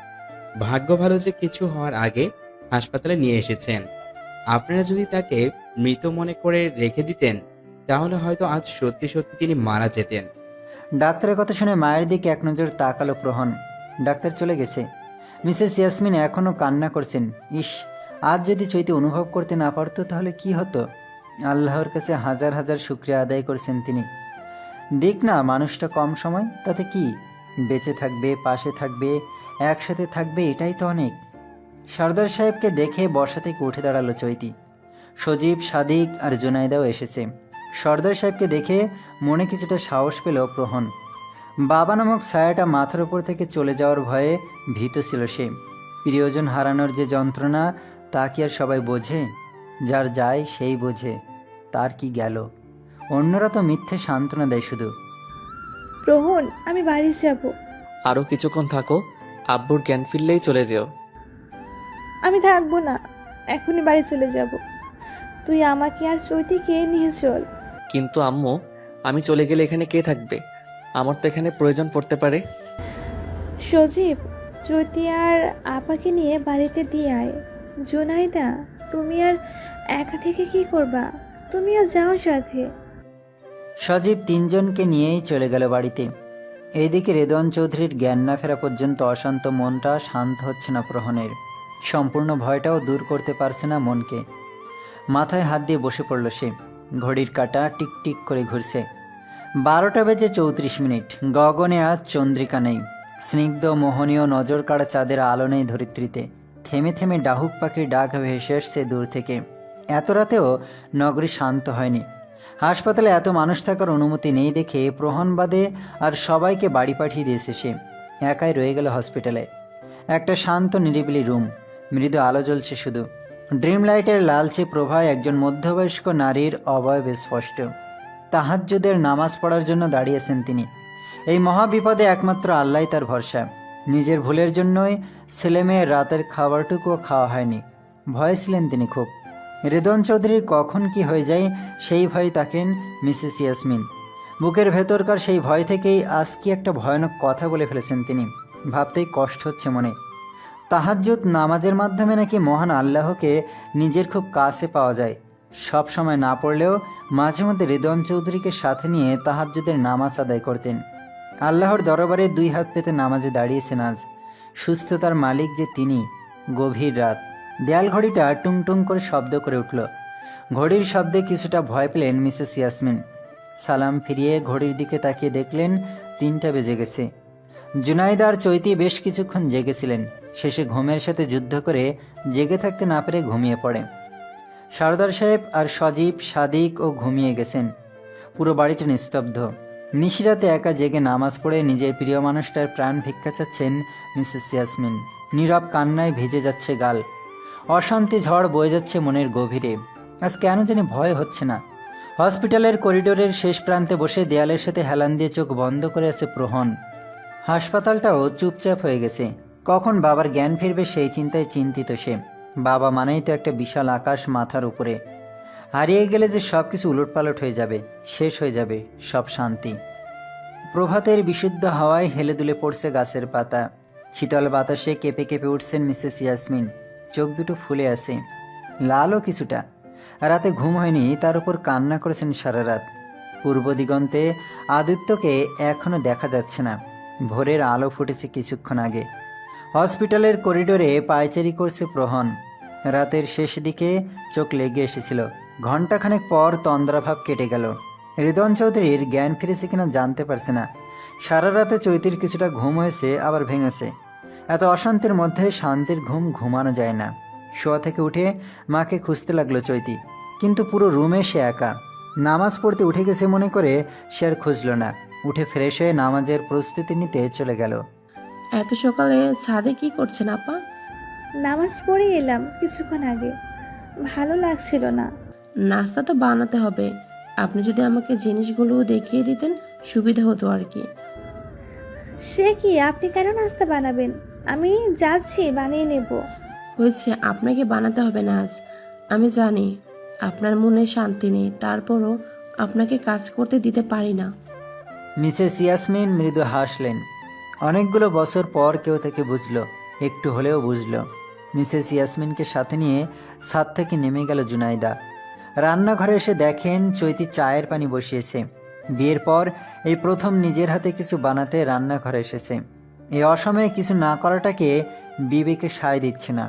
ভাগ্য ভালো যে কিছু হওয়ার আগে হাসপাতালে নিয়ে এসেছেন। আপনারা যদি তাকে মৃত মনে করে রেখে দিতেন, তাহলে হয়তো আজ সত্যি সত্যি তিনি মারা যেতেন। ডাক্তারের কথা শুনে মায়ের দিকে এক নজর তাকালো প্রহন। ডাক্তার চলে গেছে। মিসেস ইয়াসমিন এখনও কান্না করছেন। ইস, আজ যদি চৈতি অনুভব করতে না পারতো তাহলে কি হতো। আল্লাহর কাছে হাজার হাজার শুকরিয়া আদায় করছেন তিনি। দেখ না মানুষটা কম সময়, তাতে কি, বেঁচে থাকবে, পাশে থাকবে, একসাথে থাকবে, এটাই তো অনেক। সর্দার সাহেবকে দেখে বসা থেকে উঠে দাঁড়ালো চৈতি। সজীব, সাদিক আর জুনাইদাও এসেছে। সর্দার সাহেবকে দেখে মনে কিছুটা সাহস পেল প্রহন। বাবা নামক ছায়াটা মাথার উপর থেকে চলে যাওয়ার ভয়ে ভীত ছিল সে। প্রিয়জন হারানোর যে যন্ত্রণা তা কি আর সবাই বোঝে? যার যায় সেই বোঝে, তার কি গেল। অন্যরা তো মিথ্যে সান্ত্বনা দেয় শুধু। প্রহন, আমি বাড়ি যাব। আরও কিছুক্ষণ থাকো, আব্বুর জ্ঞান ফিরলেই চলে যেও। আমি থাকবো না, এখনই বাড়ি চলে যাব। তুই আমাকে আর চৈতিকে নিয়ে চল। কিন্তু আম্মু, আমি চলে গেলে এখানে কে থাকবে? আমার তো এখানে প্রয়োজন পড়তে পারে। সজীব, চৈতি আর আপাকে নিয়ে বাড়িতে দিয়ে আয়। জোনাইদা, তুমি আর একা থেকে কি করবা? তুমিও যাও সাথে। সজীব তিনজনকে নিয়েই চলে গেল বাড়িতে। এইদিকে রেদওয়ান চৌধুরীর জ্ঞান না ফেরা পর্যন্ত অশান্ত মনটা শান্ত হচ্ছে না প্রহনের। সম্পূর্ণ ভয়টাও দূর করতে পারছে না মনকে। মাথায় হাত দিয়ে বসে পড়ল সে। ঘড়ির কাঁটা টিকটিক করে ঘুরছে। 12টা বেজে 34 মিনিট। গগনে আজ চন্দ্রিকা নেই। স্নিগ্ধ মোহনীয় নজর কাড়া চাঁদের আলো নেই ধরিত্রীতে। থেমে থেমে ডাহুক পাখির ডাক ভেসে আসছে দূর থেকে। এত রাতেও নগরী শান্ত হয়নি। হাসপাতালে এত মানুষ থাকার অনুমতি নেই দেখে প্রহন বাদে আর সবাইকে বাড়ি পাঠিয়ে দিয়েছে সে। একাই রয়ে গেল হসপিটালে। একটা শান্ত নিরিবিলি রুম, মৃদু আলো জ্বলছে শুধু। ড্রিম লাইটের লালচে প্রভায় একজন মধ্যবয়স্ক নারীর অবয়ব স্পষ্ট। তাহাজ্জুদের নামাজ পড়ার জন্য দাঁড়িয়েছেন তিনি। এই মহাবিপদে একমাত্র আল্লাহই তার ভরসা। নিজের ভুলের জন্যই ছেলেমেয়ের রাতের খাবারটুকুও খাওয়া হয়নি। ভয়ে ছিলেন তিনি খুব। রেদওয়ান চৌধুরীর কখন কি হয়ে যায় সেই ভয়ে থাকেন মিসেস ইয়াসমিন। বুকের ভেতরকার সেই ভয় থেকেই আজ কি একটা ভয়ানক কথা বলে ফেলেছেন তিনি। ভাবতেই কষ্ট হচ্ছে মনে। তাহাজ্জুদ নামাজের মাধ্যমে নাকি মহান আল্লাহকে নিজের খুব কাছে পাওয়া যায়। সব সময় না পড়লেও মাঝে মধ্যে রেদওয়ান চৌধুরীকে সাথে নিয়ে তাহাজ্জুদের নামাজ আদায় করতেন। আল্লাহর দরবারে 2 হাত পেতে নামাজে দাঁড়িয়েছেন আজ। সুস্থতার মালিক যে তিনি। গভীর রাত। দেয়াল ঘড়িটা টুংটুং করে শব্দ করে উঠল। ঘড়ির শব্দে কিছুটা ভয় পেলেন মিসেস ইয়াসমিন। সালাম ফিরিয়ে ঘড়ির দিকে তাকিয়ে দেখলেন 3টা বেজে গেছে। জুনাইদা আর চৈতি বেশ কিছুক্ষণ জেগেছিলেন। শেষে ঘুমের সাথে যুদ্ধ করে জেগে থাকতে না পেরে ঘুমিয়ে পড়ে। সরদার সাহেব আর সজীব সাদিক ও ঘুমিয়ে গেছেন। পুরো বাড়িটা নিস্তব্ধ। নিশিরাতে একা জেগে নামাজ পড়ে নিজের প্রিয় মানুষটার প্রাণ ভিক্ষা চাচ্ছেন মিসেস ইয়াসমিন। নীরব কান্নায় ভিজে যাচ্ছে গাল। অশান্তি ঝড় বয়ে যাচ্ছে মনের গভীরে। আজ কেন জানি ভয় হচ্ছে না। হসপিটালের করিডোরের শেষ প্রান্তে বসে দেয়ালের সাথে হেলান দিয়ে চোখ বন্ধ করে আছে প্রহন। হাসপাতালটাও চুপচাপ হয়ে গেছে। কখন বাবার জ্ঞান ফিরবে সেই চিন্তায় চিন্তিত সে। বাবা মানেই তো একটা বিশাল আকাশ মাথার উপরে। হারিয়ে গেলে যে সব কিছু উলটপালট হয়ে যাবে, শেষ হয়ে যাবে সব শান্তি। প্রভাতের বিশুদ্ধ হাওয়ায় হেলে দুলে পড়ছে গাছের পাতা। শীতল বাতাসে কেঁপে কেঁপে উঠছেন মিসেস ইয়াসমিন। চোখ দুটো ফুলে আছে, লালও কিছুটা। রাতে ঘুম হয়নি, তার উপর কান্না করেছেন সারা রাত। পূর্ব দিগন্তে আদিত্যকে এখনো দেখা যাচ্ছে না। ভোরের আলো ফুটেছে কিছুক্ষণ আগে। হসপিটালের করিডোরে পায়চারি করছে প্রহন। রাতের শেষ দিকে চোখ লেগে এসেছিল। ঘণ্টাখানেক পর তন্দ্রাভাব কেটে গেল। রেদওয়ান চৌধুরীর জ্ঞান ফিরেছে কিনা জানতে পারছে না। সারা রাতে চৈতির কিছুটা ঘুম হয়েছে, আবার ভেঙেছে। এত অশান্তির মধ্যে শান্তির ঘুম ঘুমানো যায় না। শোয়া থেকে উঠে মাকে খুঁজতে লাগলো চৈতি, কিন্তু পুরো রুমে সে একা। নামাজ পড়তে উঠে গেছে মনে করে সে আর খুঁজল না। উঠে ফ্রেশ হয়ে নামাজের প্রস্তুতি নিতে চলে গেল। এত সকালে ছাদে কি করছেন আপা? নামাজ পড়ে এলাম কিছুক্ষণ আগে, ভালো লাগছিল না। নাস্তা তো বানাতে হবে। আপনি যদি আমাকে জিনিসগুলো দেখিয়ে দিতেন সুবিধা হতো আর কি। সে কি, আপনি কেন নাস্তা বানাবেন? আমি যাচ্ছি, বানিয়ে নেব। হয়েছে, আপনাকে বানাতে হবে না আজ। আমি জানি আপনার মনে শান্তি নেই, তারপরও আপনাকে কাজ করতে দিতে পারি না। মিসেস ইয়াসমিন মৃদু হাসলেন। অনেকগুলো বছর পর কেউ তাকে বুঝলো, একটু হলেও বুঝলো। মিসেস ইয়াসমিনকে সাথে নিয়ে ছাদ থেকে নেমে গেল জুনাইদা। রান্নাঘরে এসে দেখেন চৈতি চায়ের পানি বসিয়েছে। বিয়ের পর এই প্রথম নিজের হাতে কিছু বানাতে রান্নাঘরে এসেছে। এই অসময়ে কিছু না করাটাকে বিবেকে সায় দিচ্ছে না।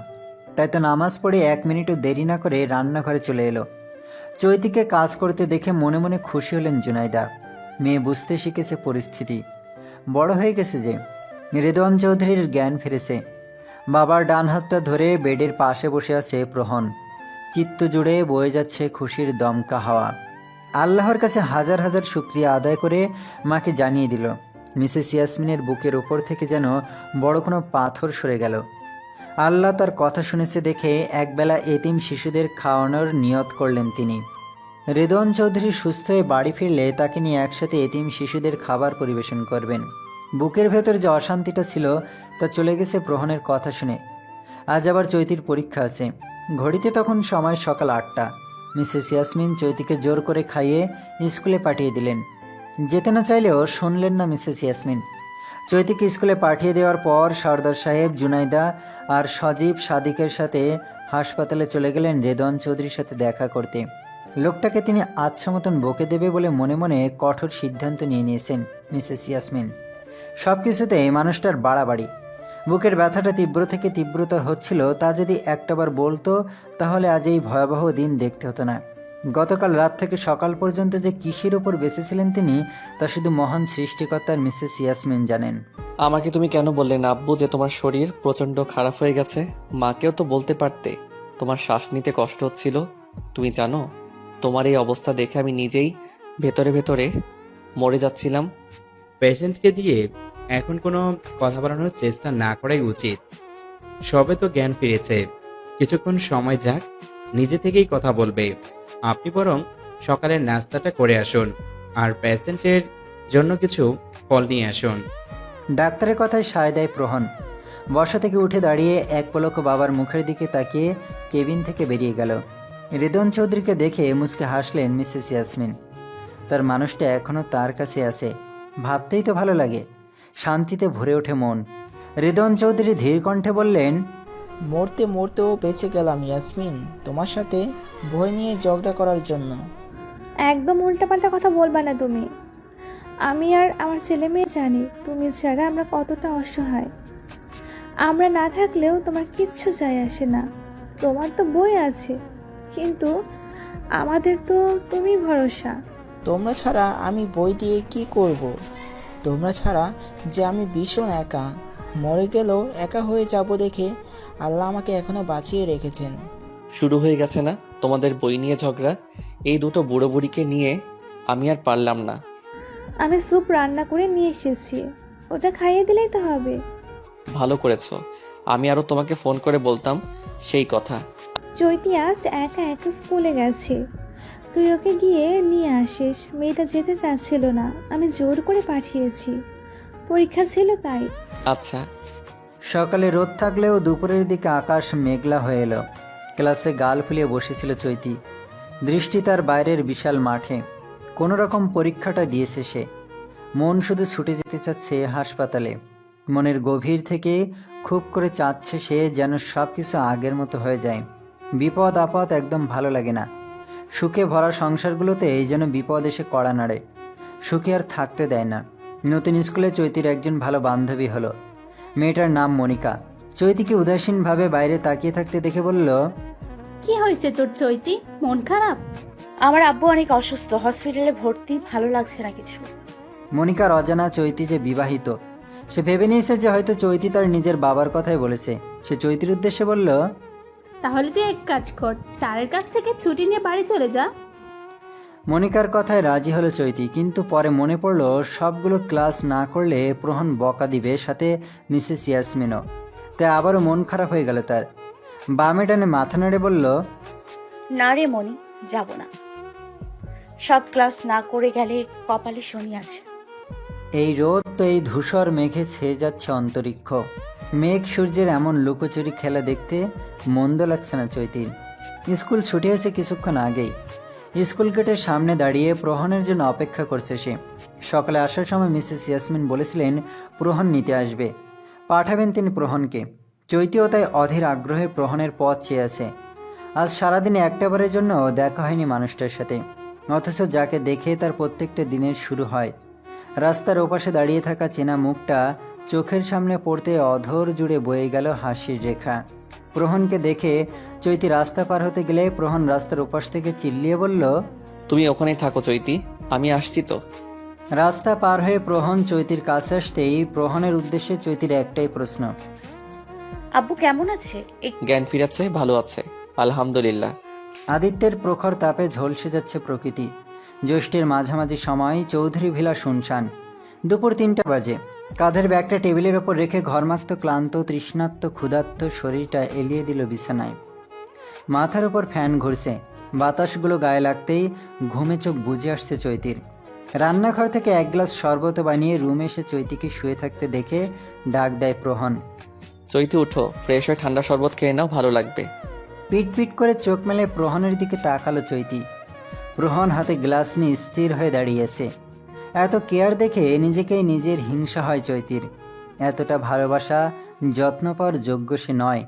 তাই তো নামাজ পড়ে 1 মিনিটও দেরি না করে রান্নাঘরে চলে এলো। চৈতিকে কাজ করতে দেখে মনে মনে খুশি হলেন জুনাইদা। মেয়ে বুঝতে শিখেছে পরিস্থিতি, বড় হয়ে গেছে যে। রেদওয়ান চৌধুরীর জ্ঞান ফিরেছে। বাবার ডান হাতটা ধরে বেডের পাশে বসে আছে প্রহন। চিত্ত জুড়ে বয়ে যাচ্ছে খুশির দমকা হাওয়া। আল্লাহর কাছে হাজার হাজার শুকরিয়া আদায় করে মাকে জানিয়ে দিল। মিসেস ইয়াসমিনের বুকের ওপর থেকে যেন বড় কোনো পাথর সরে গেল। আল্লাহ তার কথা শুনেছে দেখে একবেলা এতিম শিশুদের খাওয়ানোর নিয়ত করলেন তিনি। রেদওয়ান চৌধুরী সুস্থ হয়ে বাড়ি ফিরলে তাকে নিয়ে একসাথে এতিম শিশুদের খাবার পরিবেশন করবেন। বুকের ভেতর যে অশান্তিটা ছিল তা চলে গেছে প্রহনের কথা শুনে। আজ আবার চৈতির পরীক্ষা আছে। ঘড়িতে তখন সময় সকাল 8টা। মিসেস ইয়াসমিন চৈতিকে জোর করে খাইয়ে স্কুলে পাঠিয়ে দিলেন। যেতে না চাইলেও শুনলেন না মিসেস ইয়াসমিন। চৈতিকে স্কুলে পাঠিয়ে দেওয়ার পর সর্দার সাহেব, জুনাইদা আর সজীব সাদিকের সাথে হাসপাতালে চলে গেলেন রেদন চৌধুরীর সাথে দেখা করতে। লোকটাকে তিনি আচ্ছা মতন বকে দেবে বলে মনে মনে কঠোর সিদ্ধান্ত নিয়ে নিয়েছেন মিসেস ইয়াসমিন। সব কিছুতেই মানুষটার বাড়াবাড়ি। বুকের ব্যথাটা তীব্র থেকে তীব্রতর হচ্ছিল, তা যদি একটাবার বলতো তাহলে আজ এই ভয়াবহ দিন দেখতে হতো না। গতকাল রাত থেকে সকাল পর্যন্ত যে কিসের উপর বেঁচেছিলেন তিনি, তা শুধু মহান সৃষ্টিকর্তার মিসেস ইয়াসমিন জানেন। আমাকে তুমি কেন বললে না আব্বু যে তোমার শরীর প্রচণ্ড খারাপ হয়ে গেছে? মাকেও তো বলতে পারতে তোমার শ্বাস নিতে কষ্ট হচ্ছিল। তুমি জানো তোমার এই অবস্থা দেখে আমি নিজেই ভেতরে ভেতরে মরে যাচ্ছিলাম। পেশেন্টকে দিয়ে এখন কোনো কথা বাড়ানোর চেষ্টা না করাই উচিত। সবে তো জ্ঞান ফিরেছে, কিছুক্ষণ সময় যাক, নিজে থেকেই কথা বলবে। আপনি বরং সকালের নাস্তাটা করে আসুন, আর পেশেন্টের জন্য কিছু ফল নিয়ে আসুন। ডাক্তারের কথায় সায় দেয় প্রহন। বসা থেকে উঠে দাঁড়িয়ে এক পলক বাবার মুখের দিকে তাকিয়ে কেবিন থেকে বেরিয়ে গেল। রেদন চৌধুরীকে দেখে মুচকে হাসলেন মিসেস ইয়াসমিন। তার মানুষটা এখনও তার কাছে আছে, ভাবতেই তো ভালো লাগে। শান্তিতে ভরে ওঠে মন। রেদন চৌধুরী ধীর কণ্ঠে বললেন, মরতে মরতেও বেঁচে গেলাম ইয়াসমিন, তোমার সাথে ভয় নিয়ে ঝগড়া করার জন্য। একদম উল্টাপাল্টা কথা বলবা না তুমি। আমি আর আমার ছেলে মেয়ে জানি তুমি ছাড়া আমরা কতটা অসহায়। আমরা না থাকলেও তোমার কিচ্ছু যায় আসে না। তোমার তো বই আছে, কিন্তু আমাদের তো তুমি ভরসা। তোমরা ছাড়া আমি বই দিয়ে কি করব? তোমরা ছাড়া যে আমি ভীষণ একা, মরে গেলেও একা হয়ে যাব দেখে আল্লাহ আমাকে এখনো বাঁচিয়ে রেখেছেন। শুরু হয়ে গেছে না তোমাদের বই নিয়ে ঝগড়া? এই দুটো বুড়ো বুড়িকে নিয়ে আমি আর পারলাম না। আমি স্যুপ রান্না করে নিয়ে এসেছি, ওটা খাইয়ে দিলেই তো হবে। ভালো করেছো, আমি আরও তোমাকে ফোন করে বলতাম সেই কথা। চৈতি আজ একা একা স্কুলে গেছে, তুই ওকে গিয়ে নিয়ে আসিস। মেয়েটা যেতে চাচ্ছিল না, আমি জোর করে পাঠিয়েছি, পরীক্ষা ছিল তাই। আচ্ছা। সকালে রোদ থাকলেও দুপুরের দিকে আকাশ মেঘলা হয়ে এলো। ক্লাসে গাল ফুলিয়ে বসেছিল চৈতি। দৃষ্টি তার বাইরের বিশাল মাঠে। কোনো রকম পরীক্ষাটা দিয়েছে সে। মন শুধু ছুটে যেতে চাচ্ছে হাসপাতালে। মনের গভীর থেকে খুব করে চাচ্ছে সে যেন সব কিছু আগের মতো হয়ে যায়। বিপদ আপদ একদম ভালো লাগে না। সুখে ভরা সংসারগুলোতে এই যেন বিপদ এসে কড়া নাড়ে, সুখে আর থাকতে দেয় না। নতুন স্কুলে চৈতির একজন ভালো বান্ধবী হলো। মেয়েটার নাম মনিকা। চৈতিকে উদাসীনভাবে বাইরে তাকিয়ে থাকতে দেখে বলল, কি হয়েছে তোর চৈতি, মন খারাপ? আমার আব্বু অনেক অসুস্থ, হসপিটালে ভর্তি, ভালো লাগছে না কিছু। মনিকার অজানা চৈতি যে বিবাহিত। সে ভেবে নিয়েছে যে হয়তো চৈতি তার নিজের বাবার কথাই বলেছে। সে চৈতির উদ্দেশ্যে বলল, তাহলে তুই এক কাজ কর, স্যারের কাছ থেকে ছুটি নিয়ে বাড়ি চলে যা। মনিকার কথায় রাজি হলো চৈতি, কিন্তু পরে মনে পড়ল সবগুলো ক্লাস না করলে প্রহন বকা দিবে, সাথে মিসেস ইয়াসমিনও। তাই আবারও মন খারাপ হয়ে গেল তার। বামে টানে মাথা নেড়ে বলল, না রে মনি, যাব না। সব ক্লাস না করে গেলে কপালে শনি আছে। এই রোদ তো এই ধূসর মেঘে ছেয়ে যাচ্ছে অন্তরিক্ষ। মেঘ সূর্যের এমন লুকোচুরি খেলা দেখতে মন্দ লাগছে না চৈতির। স্কুল ছুটি হয়েছে কিছুক্ষণ আগেই। স্কুল গেটের সামনে দাঁড়িয়ে প্রহনের জন্য অপেক্ষা করছে সে। সকালে আসার সময় মিসেস ইয়াসমিন বলেছিলেন প্রহন নিতে আসবে, পাঠাবেন তিনি প্রহনকে। চৈতিও তাই অধীর আগ্রহে প্রহনের পথ চেয়ে আছে। আজ সারাদিনে একটাবারের জন্য দেখা হয়নি মানুষটার সাথে, অথচ যাকে দেখে তার প্রত্যেকটা দিনের শুরু হয়। রাস্তার ওপাশে দাঁড়িয়ে থাকা চেনা মুখটা চোখের সামনে পড়তে অধর জুড়ে বয়ে গেল হাসির রেখা। প্রহনকে দেখে চৈতি রাস্তা পার হতে গেলে প্রহন রাস্তার ওপাশ থেকে চিল্লিয়ে বলল, তুমি ওখানেই থাকো চৈতি, আমি আসছি তো। রাস্তা পার হয়ে প্রহন চৈতির কাছে আসতেই প্রহনের উদ্দেশ্যে চৈতির একটাই প্রশ্ন, আব্বু কেমন আছে? জ্ঞান ফিরেছে, ভালো আছে আলহামদুলিল্লাহ। আদিত্যের প্রখর তাপে ঝলসে যাচ্ছে প্রকৃতি। জ্যৈষ্ঠের মাঝামাঝি সময় চৌধুরী ভিলা শুনশান। দুপুর 3টা বাজে। কাঁধের ব্যাগটা টেবিলের ওপর রেখে ঘর্মাক্ত, ক্লান্ত, তৃষ্ণার্ত, ক্ষুধার্ত শরীরটা এলিয়ে দিল বিছানায়। মাথার ওপর ফ্যান ঘুরছে। বাতাসগুলো গায়ে লাগতেই ঘুমে চোখ বুজে আসছে চৈতির। রান্নাঘর থেকে এক গ্লাস শরবত বানিয়ে রুমে এসে চৈতিকে শুয়ে থাকতে দেখে ডাক দেয় প্রহন, চৈতি উঠো, ফ্রেশ হয়ে ঠান্ডা শরবত খেয়ে নাও, ভালো লাগবে। পিট পিট করে চোখ মেলে প্রহনের দিকে তাকালো চৈতি। প্রহন হাতে গ্লাস নিয়ে স্থির হয়ে দাঁড়িয়েছে। এত কেয়ার দেখে নিজেকেই নিজের হিংসা হয় চৈতির। এতটা ভালোবাসা, যত্ন পাওয়ার যোগ্য সে নয়।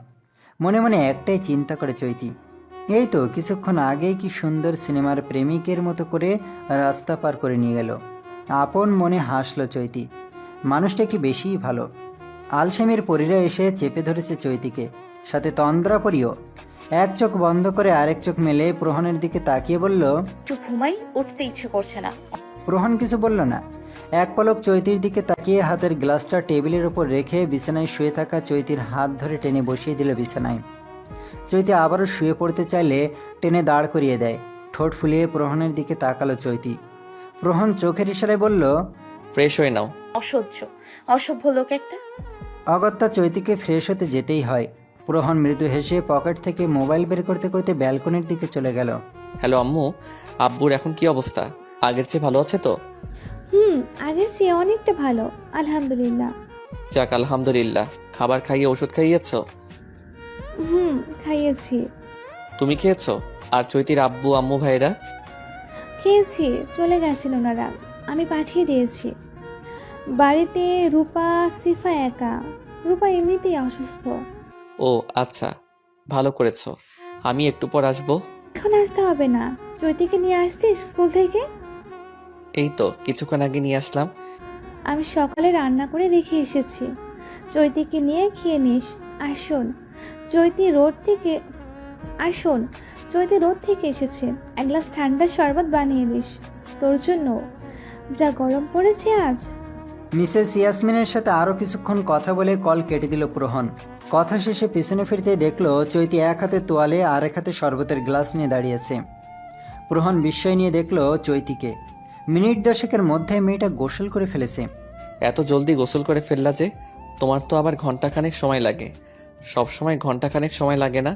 মনে মনে একটাই চিন্তা করে চৈতি, এই তো কিছুক্ষণ আগেই কি সুন্দর সিনেমার প্রেমিকের মতো করে রাস্তা পার করে নিয়ে গেল। আপন মনে হাসল চৈতি, মানুষটা কি বেশিই ভালো। আলসেমির পরীরা এসে চেপে ধরেছে চৈতিকে, সাথে তন্দ্রাপরিও। এক চোখ বন্ধ করে আরেক চোখ মেলে প্রহনের দিকে তাকিয়ে বলল, একটু ঘুমাই, উঠতে ইচ্ছে করছে না। প্রহন কিছু বলল না। এক পলক চৈতির দিকে তাকিয়ে হাতের গ্লাসটা টেবিলের ওপর রেখে বিছানায় শুয়ে থাকা চৈতির হাত ধরে টেনে বসিয়ে দিল বিছানায়। চৈতি আবারও শুয়ে পড়তে চাইলে টেনে দাঁড় করিয়ে দেয়। ঠোঁট ফুলিয়ে প্রহনের দিকে তাকালো চৈতি। প্রহন চোখের ইশারায় বলল, ফ্রেশ হয়ে নাও। অসভ্য লোক একটা। অগত্যা চৈতিকে ফ্রেশ হতে যেতেই হয়। প্রহন মৃদু হেসে পকেট থেকে মোবাইল বের করতে করতে ব্যালকনির দিকে চলে গেল। হ্যালো আম্মু, আব্বুর এখন কি অবস্থা? আগের চেয়ে ভালো আছে তো? আগের চেয়ে অনেকটা ভালো, আলহামদুলিল্লাহ। যাক আলহামদুলিল্লাহ। খাবার খাইয়ে ওষুধ খাইয়েছো? খাইয়েছি। তুমি খেয়েছো? আর চৈতির আব্বু আম্মু ভাইরা? খেয়েছি, চলে গেছেন ওনারা, আমি পাঠিয়ে দিয়েছি। বাড়িতে রূপা সিফা একা। রূপা এমনিতেই অসুস্থ। ও আচ্ছা, ভালো করেছো। আমি একটু পর আসবো। এখন আসতে হবে না, চৈতিকে নিয়ে আসছিস স্কুল থেকে? এই তো কিছুক্ষণ আগে নিয়ে আসলাম। আমি সকালে রান্না করে রেখে এসেছি, চৈতিকে নিয়ে খেয়ে নিস। আসুন, চৈতি রোদ থেকে এসেছে, এক গ্লাস ঠান্ডা শরবত বানিয়ে দিস তোর জন্য, যা গরম পড়েছে আজ। মিসেস ইয়াসমিনের সাথে আরও কিছুক্ষণ কথা বলে কল কেটে দিল প্রহন। কথা শেষে পিছনে ফিরতে দেখলো চৈতি এক হাতে তোয়ালে আর এক হাতে শরবতের গ্লাস নিয়ে দাঁড়িয়েছে। প্রহন বিস্ময় নিয়ে দেখলো চৈতিকে। মিনিট 10 মধ্যে মেয়েটা গোসল করে ফেলেছে। এত জলদি গোসল করে ফেললা যে? তোমার তো আবার ঘন্টাখানেক সময় লাগে। সব সময় ঘন্টাখানেক সময় লাগে না?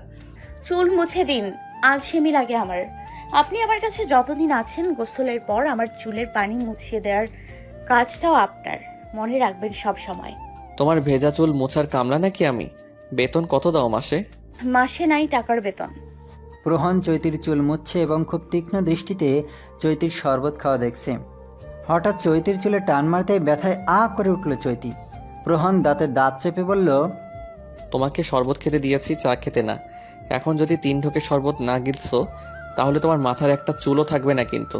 চুল মুছে দিন, আলসেমি লাগে আমার। আপনি আমার কাছে যতদিন আছেন, গোসলের পর আমার চুলের পানি মুছিয়ে দেওয়ার কাজটাও আপনার, মনে রাখবেন সব সময়। তোমার ভেজা চুল মোছার কামলা নাকি আমি? বেতন কত দাও মাসে? মাসে নাই টাকার বেতন। প্রহন চৈতির চুল মুছছে এবং খুব তীক্ষ্ণ দৃষ্টিতে চৈতির শরবত খাওয়া দেখছে। হঠাৎ চৈতির চুলে টান মারতে ব্যথায় করে উঠল চৈতি। প্রহন দাঁতে দাঁত চেপে বলল, তোমাকে শরবত খেতে দিয়েছি, চা খেতে না। এখন যদি 3 ঢোকে শরবত না গিলছো তাহলে তোমার মাথার একটা চুলও থাকবে না কিন্তু।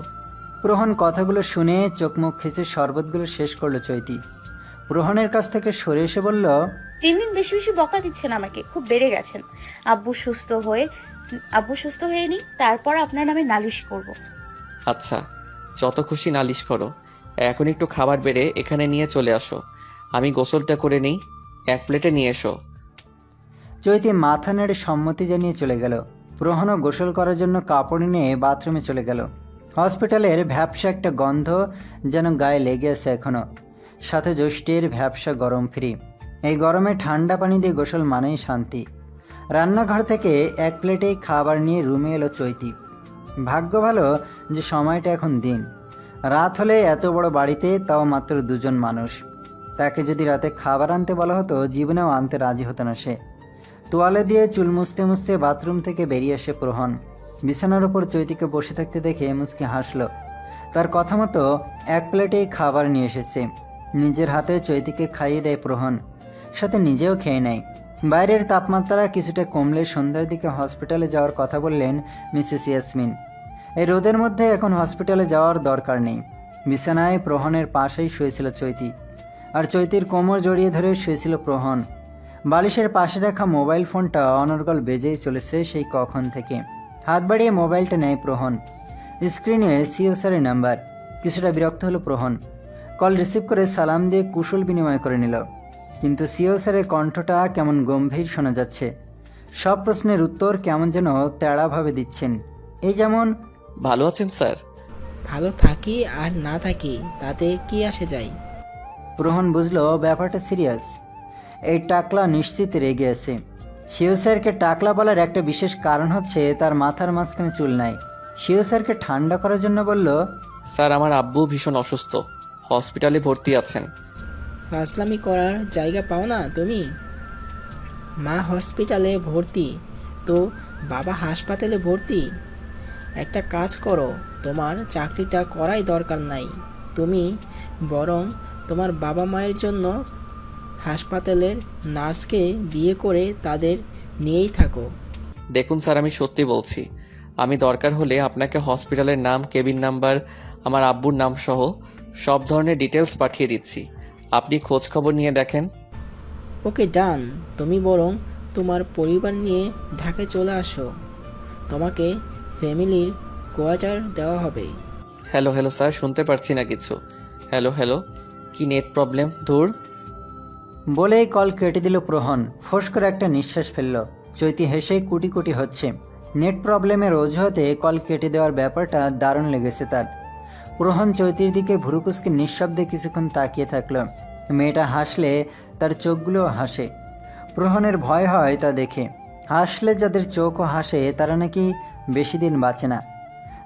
প্রহন কথাগুলো শুনে চোখ মুখ খিচে শরবতগুলো শেষ করলো চৈতি। প্রহনের কাছ থেকে সরে এসে বলল, 3 দিন বেশি বেশি বকা দিচ্ছেন আমাকে, খুব বেড়ে গেছেন। আব্বু সুস্থ হয়ে নি, তারপর আপনার নামে নালিশ করব। আচ্ছা, যত খুশি নালিশ করো। এখন একটু খাবার বেড়ে এখানে নিয়ে চলে আসো, আমি গোসলটা করে নিই। 1 প্লেটে নিয়ে এসো। চৈতি মাথা নেড়ে সম্মতি জানিয়ে চলে গেল। প্রহনও গোসল করার জন্য কাপড় নিয়ে বাথরুমে চলে গেল। হসপিটালের ভ্যাপসা একটা গন্ধ যেন গায়ে লেগে আছে এখনও, সাথে জ্যৈষ্ঠের ভ্যাপসা গরম ফ্রি। এই গরমে ঠান্ডা পানি দিয়ে গোসল মানেই শান্তি। রান্নাঘর থেকে 1 প্লেটেই খাবার নিয়ে রুমে এলো চৈতি। ভাগ্য ভালো যে সময়টা এখন দিন। রাত হলে এত বড় বাড়িতে তাও মাত্র 2 জন মানুষ। তাকে যদি রাতে খাবার আনতে বলা হতো, জীবনেও আনতে রাজি হতো না সে। তোয়ালে দিয়ে চুল মুছতে মুছতে বাথরুম থেকে বেরিয়ে আসে প্রহন। বিছানার ওপর চৈতিকে বসে থাকতে দেখে মুচকি হাসল। তার কথা মতো 1 প্লেটেই খাবার নিয়ে এসেছে। নিজের হাতে চৈতিকে খাইয়ে দেয় প্রহন, সাথে নিজেও খেয়ে নেয়। বাইরের তাপমাত্রা কিছুটা কমলে সন্ধ্যার দিকে হসপিটালে যাওয়ার কথা বললেন মিসেস ইয়াসমিন। এই রোদের মধ্যে এখন হসপিটালে যাওয়ার দরকার নেই। বিছানায় প্রহনের পাশেই শুয়েছিল চৈতি, আর চৈতির কোমর জড়িয়ে ধরে শুয়েছিল প্রহন। বালিশের পাশে রাখা মোবাইল ফোনটা অনর্গল বেজেই চলেছে সেই কখন থেকে। হাত বাড়িয়ে মোবাইলটা নেয় প্রহন। স্ক্রিনে সিও স্যারের নাম্বার। কিছুটা বিরক্ত হলো প্রহন। কল রিসিভ করে সালাম দিয়ে কুশল বিনিময় করে নিল, কিন্তু সিও স্যারের কণ্ঠটা কেমন গম্ভীর শোনা যাচ্ছে। সব প্রশ্নের উত্তর কেমন যেন তেড়াভাবে দিচ্ছেন। এই যেমন, ভালো আছেন স্যার? ভালো থাকি আর না থাকি তাতে কি আসে যায়? প্রহন বুঝলো ব্যাপারটা সিরিয়াস। এই টাকলা নিশ্চিত রেগে আছে। সিও স্যারকে টাকলা বলার একটা বিশেষ কারণ হচ্ছে তার মাথার মাঝখানে চুল নাই। সিও স্যারকে ঠান্ডা করার জন্য বলল, স্যার আমার আব্বু ভীষণ অসুস্থ, হসপিটালে ভর্তি আছেন। ফাজলামি করার জায়গা পাও না তুমি? মা হসপিটালে ভর্তি তো বাবা হাসপাতালে ভর্তি। একটা কাজ করো, তোমার চাকরিটা করাই দরকার নাই। তুমি বরং তোমার বাবা মায়ের জন্য হাসপাতালের নার্সকে বিয়ে করে তাদের নিয়েই থাকো। দেখুন স্যার, আমি সত্যি বলছি। আমি দরকার হলে আপনাকে হসপিটালের নাম, কেবিন নাম্বার, আমার আব্বুর নাম সহ সব ধরনের ডিটেলস পাঠিয়ে দিচ্ছি। আপনি খোঁজ খবর নিয়ে দেখেন। ওকে ডান। তুমি বরং তোমার পরিবার নিয়ে ঢাকায় চলে আসো, তোমাকে ফ্যামিলির কোয়ার্টার দেওয়া হবে। হ্যালো হ্যালো স্যার, শুনতে পারছি না কিছু। হ্যালো হ্যালো, কি নেট প্রবলেম দূর। বলেই কল কেটে দিল প্রহন। ফোঁস করে একটা নিঃশ্বাস ফেলল। চৈতি হেসেই কুটি কুটি হচ্ছে। নেট প্রবলেমের অজুহাতে কল কেটে দেওয়ার ব্যাপারটা দারুণ লেগেছে তার। প্রহন চৈতির দিকে ভুরুকুসকে নিঃশব্দে কিছুক্ষণ তাকিয়ে থাকল। মেয়েটা হাসলে তার চোখগুলোও হাসে। প্রহনের ভয় হয় তা দেখে। হাসলে যাদের চোখও হাসে তারা নাকি বেশি দিন বাঁচে না।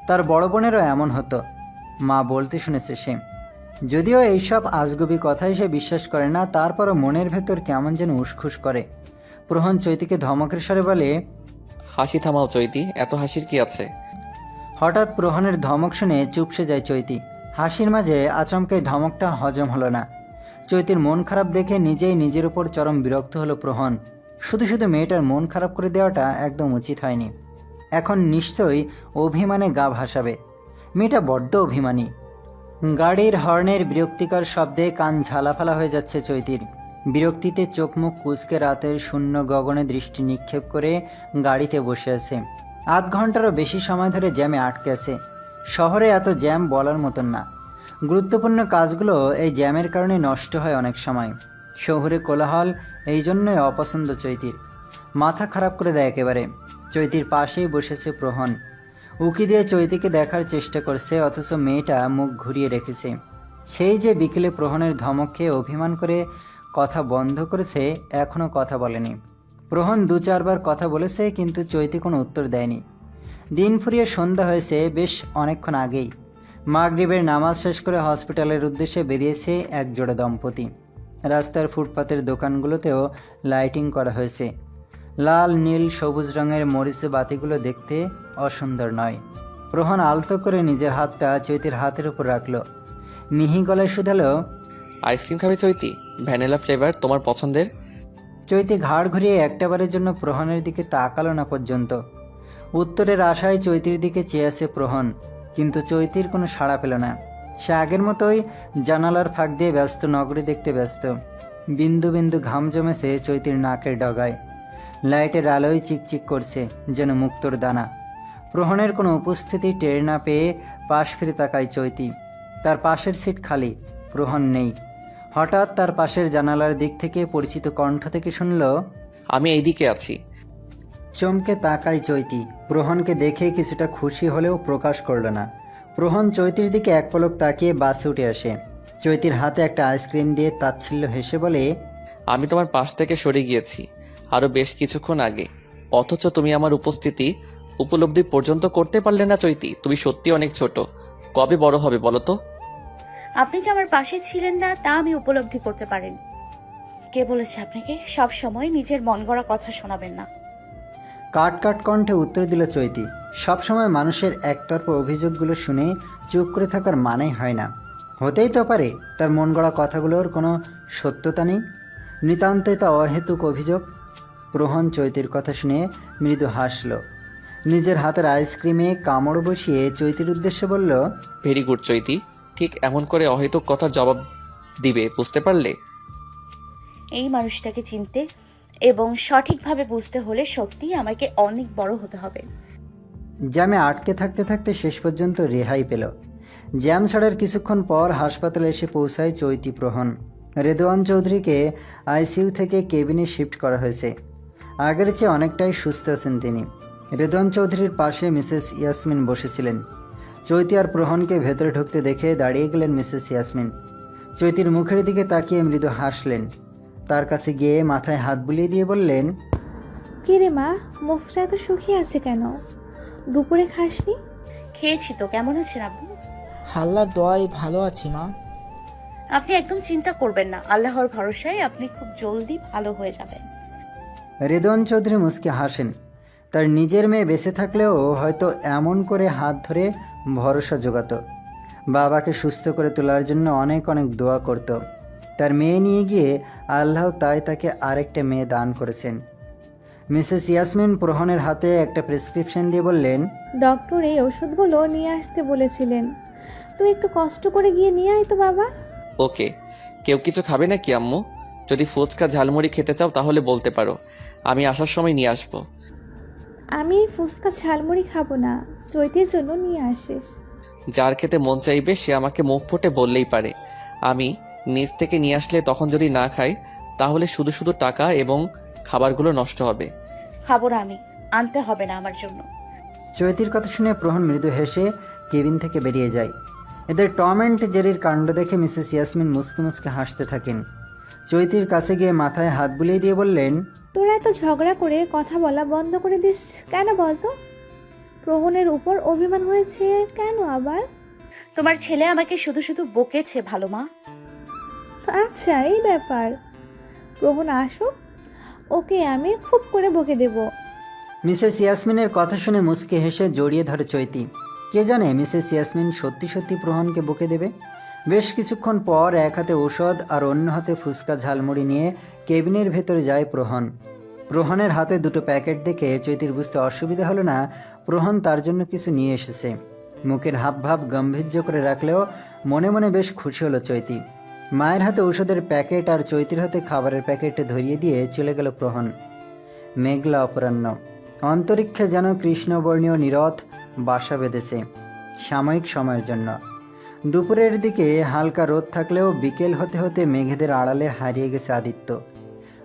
তার বড় বোনেরও এমন হতো, মা বলতে শুনেছে সে। যদিও এইসব আজগুবি কথাই সে বিশ্বাস করে না, তারপরও মনের ভেতর কেমন যেন উসখুস করে। প্রহন চৈতিকে ধমকের স্বরে বলে, হাসি থামাও চৈতি, এত হাসির কি আছে? হঠাৎ প্রহনের ধমক শুনে চুপসে যায় চৈতি। হাসির মাঝে আচমকাই ধমকটা হজম হলো না। চৈতির মন খারাপ দেখে নিজেই নিজের উপর চরম বিরক্ত হলো প্রহন। শুধু শুধু মেয়েটার মন খারাপ করে দেওয়াটা একদম উচিত হয়নি। এখন নিশ্চয়ই অভিমানে গা ভাসাবে। মেয়েটা বড্ড অভিমানী। গাড়ির হর্নের বিরক্তিকর শব্দে কান ঝালাফালা হয়ে যাচ্ছে চৈতির। বিরক্তিতে চোখ মুখ কুঁচকে রাতের শূন্য গগনে দৃষ্টি নিক্ষেপ করে গাড়িতে বসে আছে। আধ ঘন্টারও বেশি সময় ধরে জ্যামে আটকে আছে। শহরে এত জ্যাম বলার মতন না। গুরুত্বপূর্ণ কাজগুলো এই জ্যামের কারণে নষ্ট হয় অনেক সময়। শহুরে কোলাহল এই জন্যই অপছন্দ চৈতির। মাথা খারাপ করে দেয় একেবারে। চৈতির পাশেই বসেছে প্রহন। উকি দিয়ে চৈতিকে দেখার চেষ্টা করছে, অথচ মেয়েটা মুখ ঘুরিয়ে রেখেছে। সেই যে বিকেলে প্রহনের ধমক খেয়ে অভিমান করে কথা বন্ধ করেছে, এখনও কথা বলেনি। প্রহন 2-4 বার কথা বলেছে, কিন্তু চৈতি কোনো উত্তর দেয়নি। দিন ফুরিয়ে সন্ধ্যা হয়েছে বেশ অনেকক্ষণ আগেই। মাগরিবের নামাজ শেষ করে হসপিটালের উদ্দেশ্যে বেরিয়েছে এক জোড়া দম্পতি। রাস্তার ফুটপাতের দোকানগুলোতেও লাইটিং করা হয়েছে। লাল, নীল, সবুজ রঙের মরিচে বাতিগুলো দেখতে অসুন্দর নয়। প্রহন আলতো করে নিজের হাতটা চৈতির হাতের উপর রাখল। মিহি গলায় শুধালো, আইসক্রিম খাবে চৈতি? ভ্যানিলা ফ্লেভার তোমার পছন্দের? চৈতি ঘাড় ঘুরিয়ে একটাবারের জন্য প্রহনের দিকে তাকালো না পর্যন্ত। উত্তরের আশায় চৈতির দিকে চেয়ে আছে প্রহন, কিন্তু চৈতির কোনো সাড়া পেল না। সে আগের মতোই জানালার ফাঁক দিয়ে ব্যস্ত নগরী দেখতে ব্যস্ত। বিন্দু বিন্দু ঘাম জমেছে চৈতির নাকের ডগায়। লাইটের আলোয় চিকচিক করছে যেন মুক্তোর দানা। প্রহনের কোনো উপস্থিতি টের না পেয়ে পাশ ফিরে তাকায় চৈতি। তার পাশের সিট খালি, প্রহন নেই। হঠাৎ তার পাশের জানালার দিক থেকে পরিচিত কণ্ঠ থেকে শুনল, আমি এইদিকে আছি। চমকে তাকায় চৈতি। প্রহনকে দেখে কিছুটা খুশি হলেও প্রকাশ করল না। প্রহন চৈতির দিকে এক পলক তাকিয়ে বাসে উঠে আসে। চৈতির হাতে একটা আইসক্রিম দিয়ে তাচ্ছিল্য হেসে বলে, আমি তোমার পাশ থেকে সরে গিয়েছি আরও বেশ কিছুক্ষণ আগে, অথচ তুমি আমার উপস্থিতি উপলব্ধি পর্যন্ত করতে পারলে না চৈতি। তুমি সত্যি অনেক ছোট। কবে বড় হবে বলো তো? আপনি যে আমার পাশে ছিলেন না তা আমি উপলব্ধি করতে পারেন। কে বলেছে আপনাকে সব সময় নিজের মন গড়া কথা শোনাবেন না? কাট কাট কণ্ঠে উত্তর দিল চৈতি। সবসময় মানুষের একতরফা অভিযোগগুলো শুনে চুপ করে থাকার মানেই হয় না। হতেই তো পারে তার মন গড়া কথাগুলোর কোনো সত্যতা নেই, নিতান্তই তা অহেতুক অভিযোগ। প্রহন চৈতির কথা শুনে মৃদু হাসল। নিজের হাতের আইসক্রিমে কামড় বসিয়ে চৈতির উদ্দেশ্যে বলল, ভেরি গুড চৈতি, ঠিক এমন করে অহেতুক কথার জবাব দিবে, বুঝতে পারলে? এই মানুষটাকে চিনতে এবং সঠিকভাবে বুঝতে হলে সত্যিই আমাকে অনেক বড় হতে হবে। জ্যামে আটকে থাকতে থাকতে শেষ পর্যন্ত রেহাই পেল। জ্যাম ছাড়ার কিছুক্ষণ পর হাসপাতালে এসে পৌঁছায় চৈতি প্রহন। রেদওয়ান চৌধুরীকে আইসিইউ থেকে কেবিনে শিফট করা হয়েছে। আগের চেয়ে অনেকটাই সুস্থ আছেন তিনি। রেদওয়ান চৌধুরীর পাশে মিসেস ইয়াসমিন বসেছিলেন। চৈতি আর প্রহনকে ভেতরে ঢুকতে দেখে দাঁড়িয়ে গেলেন মিসেস ইয়াসমিন। চৈতির মুখের দিকে তাকিয়ে মৃদু হাসলেন। তার কাছে গিয়ে মাথায় হাত বুলিয়ে দিয়ে বললেন, কি রে মা, মুখটা এত শুকিয়ে আছে কেন? দুপুরে খাসনি? খেয়েছি তো। কেমন আছেন আপনি? হাল্লার দোয়ায় ভালো আছি মা। আপনি একদম চিন্তা করবেন না, আল্লাহর ভরসায় আপনি খুব জলদি ভালো হয়ে যাবেন। রেদওয়ান চৌধুরী মুচকে হাসেন। তার নিজের মেয়ে বেঁচে থাকলেও হয়তো এমন করে হাত ধরে ভরসা জোগাত। বাবাকে সুস্থ করে তোলার জন্য অনেক অনেক দোয়া করত। তার মেয়ে নিয়ে গিয়ে আল্লাহ তাই তাকে আরেকটা মেয়ে দান করেছেন। মিসেস ইয়াসমিন প্রহনের হাতে একটা প্রেসক্রিপশন দিয়ে বললেন, ডক্টর এই ওষুধগুলো নিয়ে আসতে বলেছিলেন, তুই একটু কষ্ট করে গিয়ে নিয়ে আয় তো বাবা। ওকে। কেউ কিছু খাবে নাকি আম্মু? যদি ফুচকা ঝালমুড়ি খেতে চাও তাহলে বলতে পারো, আমি আসার সময় নিয়ে আসবো। আমি এই ফুচকা ঝালমুড়ি খাবো না, চৈতির জন্য নিয়ে আসিস। যার খেতে মন চাইবে সে আমাকে মুখ ফুটে বললেই পারে, আমি নিজ থেকে নিয়ে আসলে তখন যদি না খাই তাহলে শুধু শুধু টাকা এবং খাবারগুলো নষ্ট হবে। খাবো না আমি, আনতে হবে না আমার জন্য। চৈতির কথা শুনে প্রহন মৃদু হেসে কেবিন থেকে বেরিয়ে যায়। এদের টম অ্যান্ড জেরির কাণ্ড দেখে মিসেস ইয়াসমিন মুসকে মুসকে হাসতে থাকেন। চৈতির কাছে গিয়ে মাথায় হাত বুলিয়ে দিয়ে বললেন, তোরা এত ঝগড়া করে কথা বলা বন্ধ করে দিস কেন বলতো? প্রহনের উপর অভিমান হয়েছে কেন আবার? তোমার ছেলে আমাকে শুধু শুধু বকেছে ভালো মা। আচ্ছা এই ব্যাপার, প্রহন আসুক, ওকে আমি খুব করে বকে দেব। মিসেস ইয়াসমিনের কথা শুনে মুসকে হেসে জড়িয়ে ধরে চৈতি। কে জানে মিসেস ইয়াসমিন সত্যি সত্যি প্রহনকে বকে দেবে। বেশ কিছুক্ষণ পর এক হাতে ঔষধ আর অন্য হাতে ফুচকা ঝালমুড়ি নিয়ে কেবিনের ভেতরে যায় প্রহন। প্রহনের হাতে দুটো প্যাকেট দেখে চৈতির বুঝতে অসুবিধা হলো না প্রহন তার জন্য কিছু নিয়ে এসেছে। মুখের হাবভাব গম্ভীর্য করে রাখলেও মনে মনে বেশ খুশি হলো চৈতি। মায়ের হাতে ঔষধের প্যাকেট আর চৈতির হাতে খাবারের প্যাকেট ধরিয়ে দিয়ে চলে গেল প্রহন। মেঘলা অপরাহ্ন, অন্তরিক্ষে যেন কৃষ্ণবর্ণীয় নীরদ বাসা বেঁধেছে সাময়িক সময়ের জন্য। দুপুরের দিকে হালকা রোদ থাকলেও বিকেল হতে হতে মেঘেদের আড়ালে হারিয়ে গেছে আদিত্য।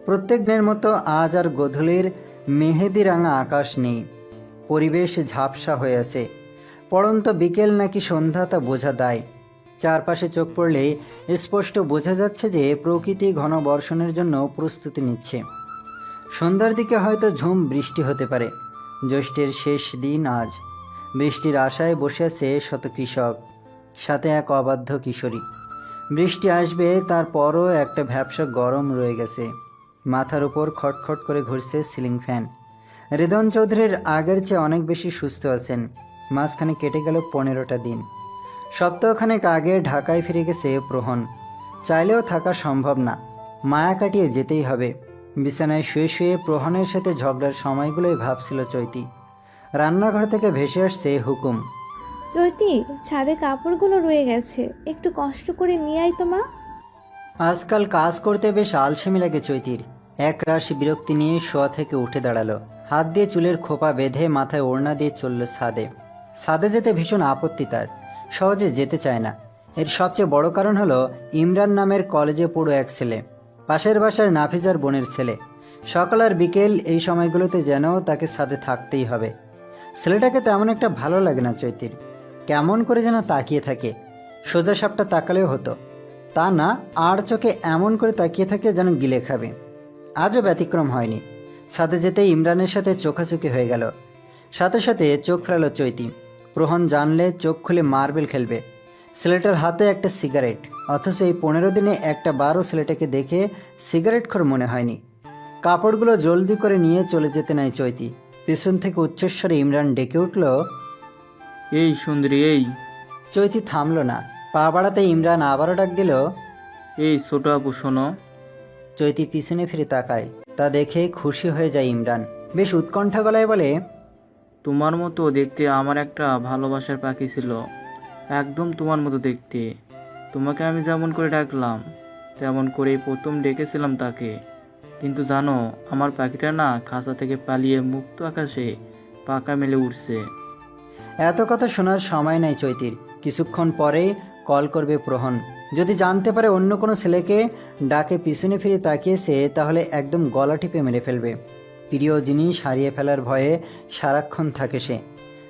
প্রত্যেক দিনের মতো আজ আর গোধূলির মেহেদি রাঙা আকাশ নেই, পরিবেশ ঝাপসা হয়ে আছে। পড়ন্ত বিকেল নাকি সন্ধ্যা তা বোঝা দায়। চারপাশে চোখ পড়লেই স্পষ্ট বোঝা যাচ্ছে যে প্রকৃতি ঘন বর্ষণের জন্য প্রস্তুতি নিচ্ছে। সন্ধ্যার দিকে হয়তো ঝুম বৃষ্টি হতে পারে। জ্যৈষ্ঠের শেষ দিন আজ। বৃষ্টির আশায় বসে আছে শত কৃষক, সাথে এক অবাধ্য কিশোরী। বৃষ্টি আসবে তারপরও একটা ভ্যাপসা গরম রয়ে গেছে। মাথার উপর খটখট করে ঘুরছে সিলিং ফ্যান। রেদন চৌধুরীর আগের চেয়ে অনেক বেশি সুস্থ আছেন। মাঝখানে কেটে গেল 15টা দিন। সপ্তাহখানেক আগে ঢাকায় ফিরে গেছে প্রহন। চাইলেও থাকা সম্ভব না, মায়া কাটিয়ে যেতেই হবে। বিছানায় শুয়ে শুয়ে প্রহনের সাথে ঝগড়ার সময়গুলোই ভাবছিল চৈতি। রান্নাঘর থেকে ভেসে আসছে হুকুম, চৈতি ছাদে কাপড়গুলো রয়ে গেছে, একটু কষ্ট করে নিয়ে আয় তো মা। আজকাল কাজ করতে বেশ আলসেমি লাগে চৈতির। এক রাশি বিরক্তি নিয়ে শোয়া থেকে উঠে দাঁড়ালো। হাত দিয়ে চুলের খোপা বেঁধে মাথায় ওড়না দিয়ে চলল ছাদে। ছাদে যেতে ভীষণ আপত্তি তার, সহজে যেতে চায় না। এর সবচেয়ে বড় কারণ হলো ইমরান নামের কলেজে পড়ো এক ছেলে, পাশের বাসার নাফিজার বোনের ছেলে। সকাল আর বিকেল এই সময়গুলোতে যেন তাকে ছাদে থাকতেই হবে। ছেলেটাকে তেমন একটা ভালো লাগে না চৈতির, কেমন করে যেন তাকিয়ে থাকে। সোজা সাপটা তাকালেও হতো, তা না আর চোখে এমন করে তাকিয়ে থাকে যেন গিলে খাবে। আজও ব্যতিক্রম হয়নি। ছাদে যেতেই ইমরানের সাথে চোখাচোখি হয়ে গেল। সাথে সাথে চোখ ফেরালো চৈতি। প্রহন জানলে চোখ খুলে মার্বেল খেলবে। ছেলেটার হাতে একটা সিগারেট, অথচ এই 15 দিনে একটা বারও ছেলেটাকে দেখে সিগারেটখোর মনে হয়নি। কাপড়গুলো জলদি করে নিয়ে চলে যেতে নাই চৈতি। পিছন থেকে উচ্চস্বরে ইমরান ডেকে উঠল, এই সুন্দরী এই। চৈতি থামল না। পা বাড়াতে ইমরান আবারও ডাক দিল, এই ছোট আপু শোনো। চৈতি পিছনে ফিরে তাকায়। তা দেখে খুশি হয়ে যায় ইমরান। বেশ উৎকণ্ঠা গলায় বলে, তোমার মতো দেখতে আমার একটা ভালোবাসার পাখি ছিল, একদম তোমার মতো দেখতে। তোমাকে আমি যেমন করে ডাকলাম তেমন করেই প্রথম ডেকেছিলাম তাকে। কিন্তু জানো আমার পাখিটা না খাঁচা থেকে পালিয়ে মুক্ত আকাশে পাকা মেলে উঠছে। এত কথা শোনার সময় নাই চৈতির। কিছুক্ষণ পরে কল করবে প্রহন। যদি জানতে পারে অন্য কোনো ছেলেকে ডাকে পিছনে ফিরে তাকিয়েছে তাহলে একদম গলা টিপে মেরে ফেলবে। প্রিয় জিনিস হারিয়ে ফেলার ভয়ে সারাক্ষণ থাকে সে,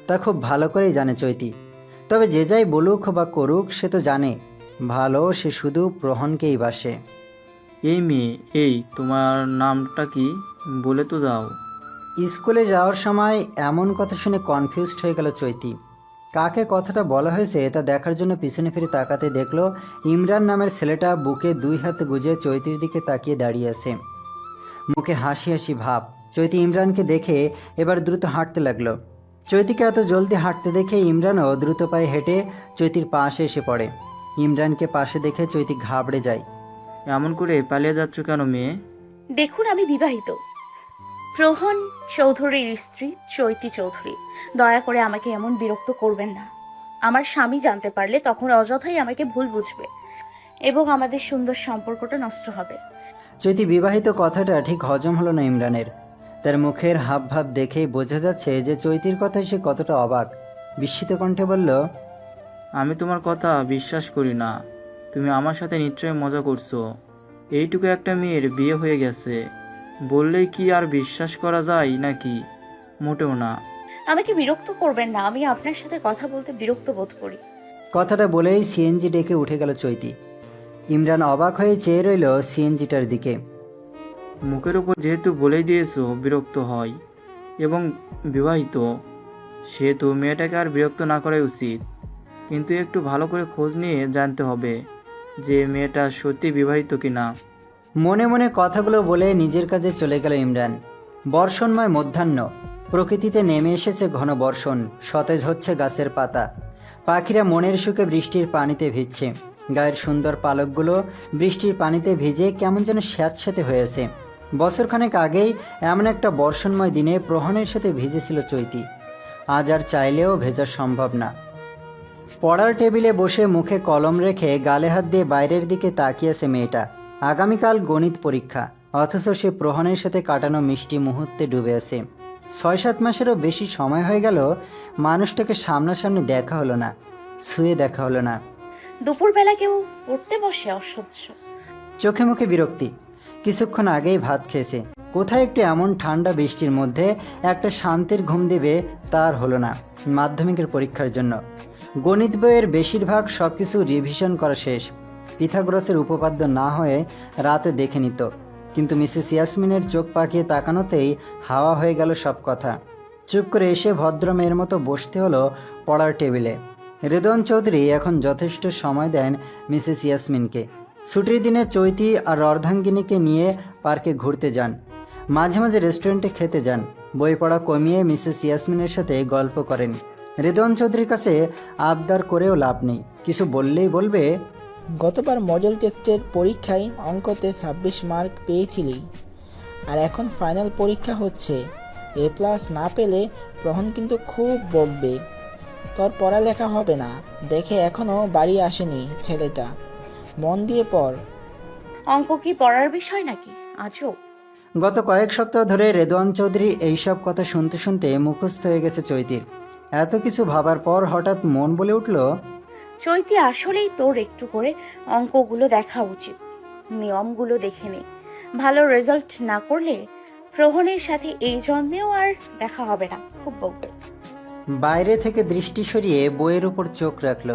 তা খুব ভালো করেই জানে চৈতি। তবে যে যাই বলুক বা করুক সে তো জানে ভালো সে শুধু প্রহনকেই বাসে। এই মেয়ে, এই তোমার নামটা কি বলে তো যাও। স্কুলে যাওয়ার সময় এমন কথা শুনে কনফিউজড হয়ে গেল চৈতি। কাকে কথাটা বলা হয়েছে তা দেখার জন্য পিছনে ফিরে তাকাতে দেখলো ইমরান নামের ছেলেটা বুকে 2 হাত গুজে চৈতির দিকে তাকিয়ে দাঁড়িয়ে আছে, মুখে হাসি হাসি ভাব। চৈতি ইমরানকে দেখে এবার দ্রুত হাঁটতে লাগলো। চৈতিকে এত জলদি হাঁটতে দেখে ইমরানও দ্রুত পায়ে হেঁটে চৈতির পাশে এসে পড়ে। ইমরানকে পাশে দেখে চৈতি ঘাবড়ে যায়। এমন করে পালিয়ে যাচ্ছ কেন মেয়ে? দেখুন আমি বিবাহিত। প্রহন চৌধুরীর স্ত্রী চৈতি চৌধুরী, দয়া করে আমাকে এমন বিরক্ত করবেন না। আমার স্বামী জানতে পারলে তখন অযথাই আমাকে ভুল বুঝবে এবং আমাদের সুন্দর সম্পর্কটা নষ্ট হবে। চৈতি বিবাহিত কথাটা ঠিক হজম হলো না ইমরানের। তার মুখের হাবভাব দেখেই বোঝা যাচ্ছে যে চৈতির কথায় সে কতটা অবাক। বিস্মিত কণ্ঠে বলল, আমি তোমার কথা বিশ্বাস করি না। তুমি আমার সাথে নিশ্চয়ই মজা করছো। এইটুকু একটা মেয়ের বিয়ে হয়ে গেছে বললেই কি আর বিশ্বাস করা যায় নাকি? মোটেও না। আমাকে বিরক্ত করবেন না, আমি আপনার সাথে কথা বলতে বিরক্ত বোধ করি। কথাটা বলেই সিএনজি ডেকে উঠে গেল চৈতি। ইমরান অবাক হয়ে চেয়ে রইল সিএনজিটার দিকে। মুখের উপর যেহেতু বলেই দিয়েছো বিরক্ত হয় এবং বিবাহিত, সেহেতু মেয়েটাকে আর বিরক্ত না করাই উচিত। কিন্তু একটু ভালো করে খোঁজ নিয়ে জানতে হবে যে মেয়েটা সত্যি বিবাহিত কিনা। মনে মনে কথাগুলো বলে নিজের কাজে চলে গেল ইমরান। বর্ষণময় মধ্যাহ্ন, প্রকৃতিতে নেমে এসেছে ঘন বর্ষণ, সতেজ হচ্ছে গাছের পাতা, পাখিরা মনের সুখে বৃষ্টির পানিতে ভিজছে। গায়ের সুন্দর পালকগুলো বৃষ্টির পানিতে ভিজে কেমন যেন স্যাঁতস্যাঁতে হয়েছে। বছরখানেক আগেই এমন একটা বর্ষণময় দিনে প্রহনের সাথে ভিজেছিল চৈতি। আজ আর চাইলেও ভেজা সম্ভব না। পড়ার টেবিলে বসে মুখে কলম রেখে গালে হাত দিয়ে বাইরের দিকে তাকিয়েছে মেয়েটা। আগামীকাল গণিত পরীক্ষা, অথচ সে প্রহনের সাথে কাটানো মিষ্টি মুহূর্তে ডুবে আছে। 6-7 মাসেরও বেশি সময় হয়ে গেল মানুষটাকে সামনাসামনি দেখা হলো না, ছুঁয়ে দেখা হলো না। দুপুরবেলা কেউ পড়তে বসে, অসহ্য। চোখে মুখে বিরক্তি। কিছুক্ষণ আগেই ভাত খেয়েছে, কোথায় একটু এমন ঠান্ডা বৃষ্টির মধ্যে একটা শান্তির ঘুম দেবে তার হলো না। মাধ্যমিকের পরীক্ষার জন্য গণিত বইয়ের বেশিরভাগ সব কিছু রিভিশন করা শেষ। পিথাগোরাসের উপপাদ্য না হয়ে রাতে দেখে নিত, কিন্তু মিসেস ইয়াসমিনের চোখ পাকিয়ে তাকানোতেই হাওয়া হয়ে গেল সব কথা। চুপ করে এসে ভদ্র মেয়ের মতো বসতে হলো পড়ার টেবিলে। রেদওয়ান চৌধুরী এখন যথেষ্ট সময় দেন মিসেস ইয়াসমিনকে। ছুটির দিনে চৈতি আর অর্ধাঙ্গিনীকে নিয়ে পার্কে ঘুরতে যান, মাঝে মাঝে রেস্টুরেন্টে খেতে যান। বই পড়া কমিয়ে মিসেস ইয়াসমিনের সাথে গল্প করেন। রেদওয়ান চৌধুরীর কাছে আবদার করেও লাভ নেই, কিছু বললেই বলবে, গতবার মডেল টেস্টের পরীক্ষায় অঙ্কতে 26 মার্ক পেয়েছিলি, আর এখন ফাইনাল পরীক্ষা হচ্ছে, A+ না পেলে প্রহন কিন্তু খুব বকবে। তোর পড়ালেখা হবে না দেখে এখনও বাড়ি আসেনি ছেলেটা। মন দিয়ে পড়। অঙ্ক কি পড়ার বিষয় নাকি? আজও গত কয়েক সপ্তাহ ধরে রেদওয়ান চৌধুরীর এইসব কথা শুনতে শুনতে মুখস্থ হয়ে গেছে চৈতির। এত কিছু ভাবার পর হঠাৎ মন বলে উঠল, চৈতি, আসলেই তোর একটু করে অঙ্কগুলো দেখা উচিত, নিয়মগুলো দেখে নে। ভালো রেজাল্ট না করলে প্রহনের সাথে এই জন্মেও আর দেখা হবে না, খুব বকবে। বাইরে থেকে দৃষ্টি সরিয়ে বইয়ের উপর চোখ রাখল।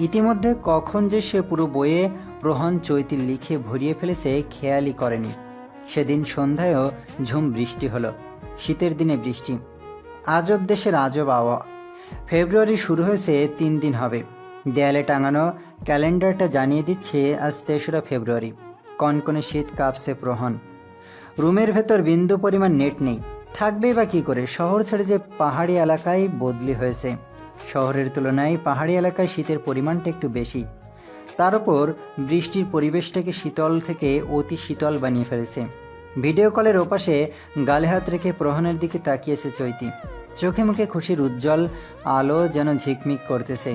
ইতিমধ্যে কখন যে সে পুরো বইয়ে প্রহন চৈতি লিখে ভরিয়ে ফেলেছে খেয়ালই করেনি। সেদিন সন্ধ্যায়ও ঝুম বৃষ্টি হলো, শীতের দিনে বৃষ্টি। আজব দেশের আজব আবহাওয়া। ফেব্রুয়ারি শুরু হয়েছে 3 দিন হবে। দেয়ালে টাঙানো ক্যালেন্ডারটা জানিয়ে দিচ্ছে আজ 3রা ফেব্রুয়ারি। কনকনে শীত কাঁপছে প্রহন। রুমের ভেতর বিন্দু পরিমাণ নেট নেই, থাকবেই বা কী করে? শহর ছেড়ে যে পাহাড়ি এলাকায় বদলি হয়েছে, শহরের তুলনায় পাহাড়ি এলাকায় শীতের পরিমাণটা একটু বেশি। তার উপর বৃষ্টির পরিবেশটাকে শীতল থেকে অতি শীতল বানিয়ে ফেলেছে। ভিডিও কলের ওপাশে গালে হাত রেখে প্রহনের দিকে তাকিয়েছে চৈতি। চোখে মুখে খুশির উজ্জ্বল আলো যেন ঝিকমিক করতেছে।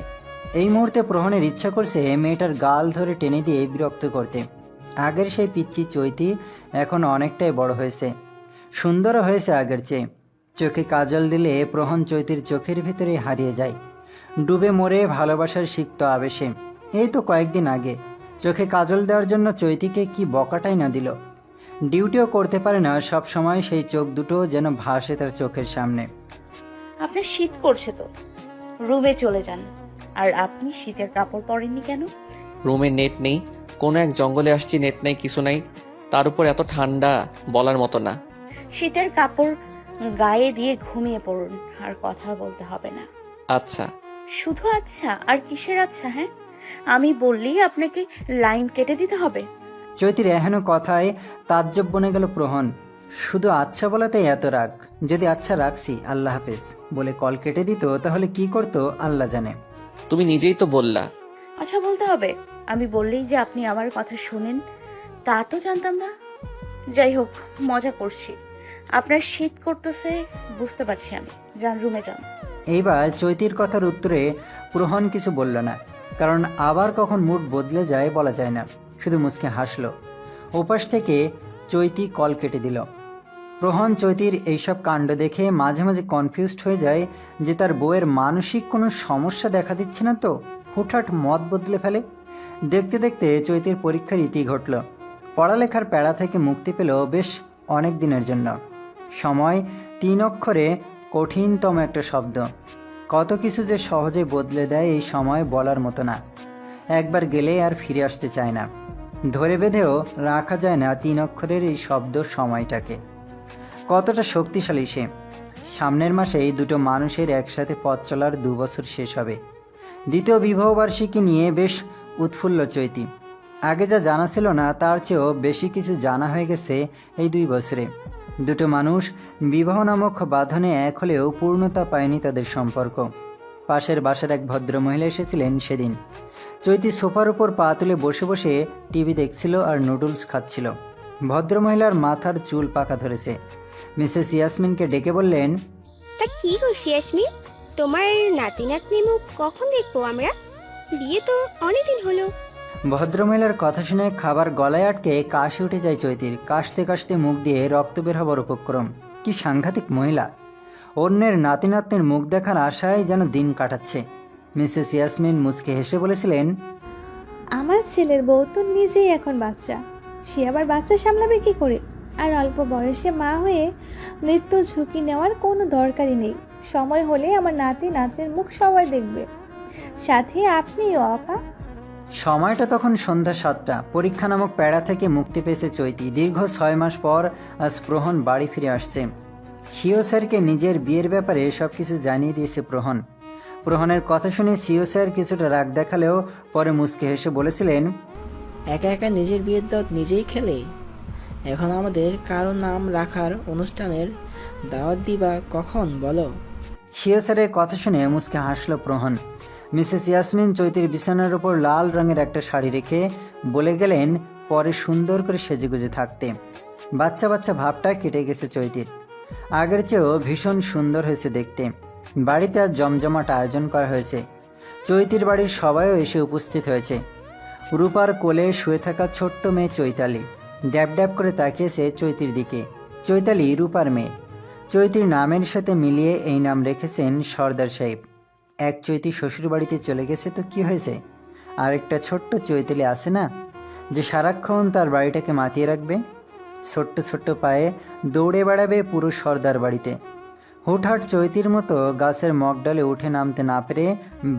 এই মুহূর্তে প্রহনের ইচ্ছা করছে মেয়েটার গাল ধরে টেনে দিয়ে বিরক্ত করতে। আগের সেই পিচ্চি চৈতি এখন অনেকটাই বড় হয়েছে, সুন্দরও হয়েছে আগের চেয়ে। চোখে কাজল দিলে প্রহন চৈতির চোখের ভিতরে হারিয়ে যায়, ডুবে মরে ভালোবাসার সিক্ত আবেশে। এই তো কয়েকদিন আগে চোখে কাজল দেওয়ার জন্য চৈতিকে কি বকাটাই না দিল। ডিউটিও করতে পারে না, সব সময় সেই চোখ দুটো যেন ভাসে তার চোখের সামনে। আপনার শীত করছে তো রুমে চলে যান। আর আপনি শীতের কাপড় পরেননি কেন? রুমে নেট নেই, কোনো এক জঙ্গলে আসছি, নেট নাই, কিছু নাই, তার উপর এত ঠান্ডা বলার মতো না। শীতের কাপড় গায়ে দিয়ে ঘুমিয়ে পড়ুন, আর কথা বলতে হবে না। আচ্ছা। শুধু আচ্ছা? আর কিসের আচ্ছা? হ্যাঁ, আমি বললেই আপনাকে লাইন কেটে দিতে হবে? চৈতির এহেন কথায় তাজ্জব বনে গেল প্রহন। শুধু আচ্ছা বলাতেই এত রাগ। যদি আচ্ছা রাখছি, আল্লাহ হাফেজ বলে কল কেটে দিত তাহলে কি করতো আল্লাহ জানে। তুমি নিজেই তো বললা। আচ্ছা বলতে হবে? আমি বললেই যে আপনি আমার কথা শোনেন তা তো জানতাম না। যাই হোক, মজা করছি। আপনার শীত করতেছে বুঝতে পারছি আমি। যান রুমে যান। এইবার চৈতির কথার উত্তরে প্রহন কিছু বলল না, কারণ আবার কখন মুড বদলে যায় বলা যায় না। শুধু মুচকে হাসলো। ওপাশ থেকে চৈতি কল কেটে দিল। প্রহন চৈতির এইসব কাণ্ড দেখে মাঝে মাঝে কনফিউজড হয়ে যায় যে তার বউয়ের মানসিক কোনো সমস্যা দেখা দিচ্ছে না তো হুটহাট মত বদলে ফেলে। দেখতে দেখতে চৈতির পরীক্ষার ইতি ঘটল। পড়ালেখার প্যাড়া থেকে মুক্তি পেল বেশ অনেক দিনের জন্য। সময় 3 অক্ষরে কঠিনতম একটা শব্দ। কত কিছু যে সহজে বদলে দেয় এই সময় বলার মতো না। একবার গেলে আর ফিরে আসতে চায় না। ধরে বেঁধেও রাখা যায় না 3 অক্ষরের এই শব্দ সময়টাকে। কতটা শক্তিশালী সে। সামনের মাসেই দুটো মানুষের একসাথে পথ চলার 2 বছর শেষ হবে। দ্বিতীয় বিবাহবার্ষিকী নিয়ে বেশ উৎফুল্ল চৈতি। আগে যা জানা ছিল না তার চেয়েও বেশি কিছু জানা হয়ে গেছে এই 2 বছরে। দুটো মানুষ বিবাহ নামক বাঁধনে এক হলেও পূর্ণতা পায়নি তাদের সম্পর্ক। পাশের বাসার এক ভদ্রমহিলা এসেছিলেন সেদিন। চৈতি সোফার উপর পা তুলে বসে বসে টিভি দেখছিল আর নুডলস খাচ্ছিল। ভদ্রমহিলার মাথার চুল পাকা ধরেছে। মিসেস ইয়াসমিনকে ডেকে বললেন, তা কি করছি ইয়াসমিন, তোমার নাতি নাতনি মুখ কখন দেখবো আমরা? বিয়ে তো অনেকদিন হলো। ভদ্রমহিলার কথা শুনে খাবার গলায় আটকে কাশি উঠে যায় চৈতির। কাশতে কাশতে মুখ দিয়ে রক্ত বের হবার উপক্রম। কি সাংঘাতিক মহিলা! অন্যের নাতি নাতনির মুখ দেখার আশায় যেন দিন কাটাচ্ছে। মিসেস ইয়াসমিন মুচকে হেসে বলেছিলেন, আমার ছেলের বউ তো নিজেই এখন বাচ্চা, সে আবার বাচ্চা সামলাবে কি করে? আর অল্প বয়সে মা হয়ে মৃত্যু ঝুঁকি নেওয়ার কোনো দরকারই নেই। সময় হলে আমার নাতি নাতনির মুখ সবাই দেখবে, সাথে আপনিও আপা। সময়টা তখন সন্ধ্যা 7টা। পরীক্ষা নামক প্যাড়া থেকে মুক্তি পেয়েছে চৈতি। দীর্ঘ 6 মাস পর আজ প্রহন বাড়ি ফিরে আসছে। সিও স্যারকে নিজের বিয়ের ব্যাপারে সব কিছু জানিয়ে দিয়েছে প্রহন। প্রহনের কথা শুনে সিও স্যার কিছুটা রাগ দেখালেও পরে মুচকে হেসে বলেছিলেন, একা একা নিজের বিয়ের দাওয়াত নিজেই খেলে। এখন আমাদের কারো নাম রাখার অনুষ্ঠানের দাওয়াত দিবা কখন বলো? সিও স্যারের কথা শুনে মুচকে হাসলো প্রহন। মিসেস ইয়াসমিন চৈতির বিছানার উপর লাল রঙের একটা শাড়ি রেখে বলে গেলেন পরে সুন্দর করে সেজেগুজে থাকতে। বাচ্চা বাচ্চা ভাবটা কেটে গেছে চৈতির। আগের চেয়েও ভীষণ সুন্দর হয়েছে দেখতে। বাড়িতে আজ জমজমাট আয়োজন করা হয়েছে। চৈতির বাড়ির সবাইও এসে উপস্থিত হয়েছে। রূপার কোলে শুয়ে থাকা ছোট্ট মেয়ে চৈতালি ড্যাব ড্যাব করে তাকিয়েছে চৈতির দিকে। চৈতালি রূপার মেয়ে। চৈতির নামের সাথে মিলিয়ে এই নাম রেখেছেন সর্দার সাহেব। এক চৈতি শ্বশুর বাড়িতে চলে গেছে তো কি হয়েছে, আরেকটা ছোট্ট চৈতালি আছে না, যে সারাক্ষণ তার বাড়িটাকে মাতিয়ে রাখবে। ছোট্ট ছোট্ট পায়ে দৌড়ে বেড়াবে পুরো সর্দার বাড়িতে। হুটহাট চৈতির মতো গাছের মগডালে উঠে নামতে না পেরে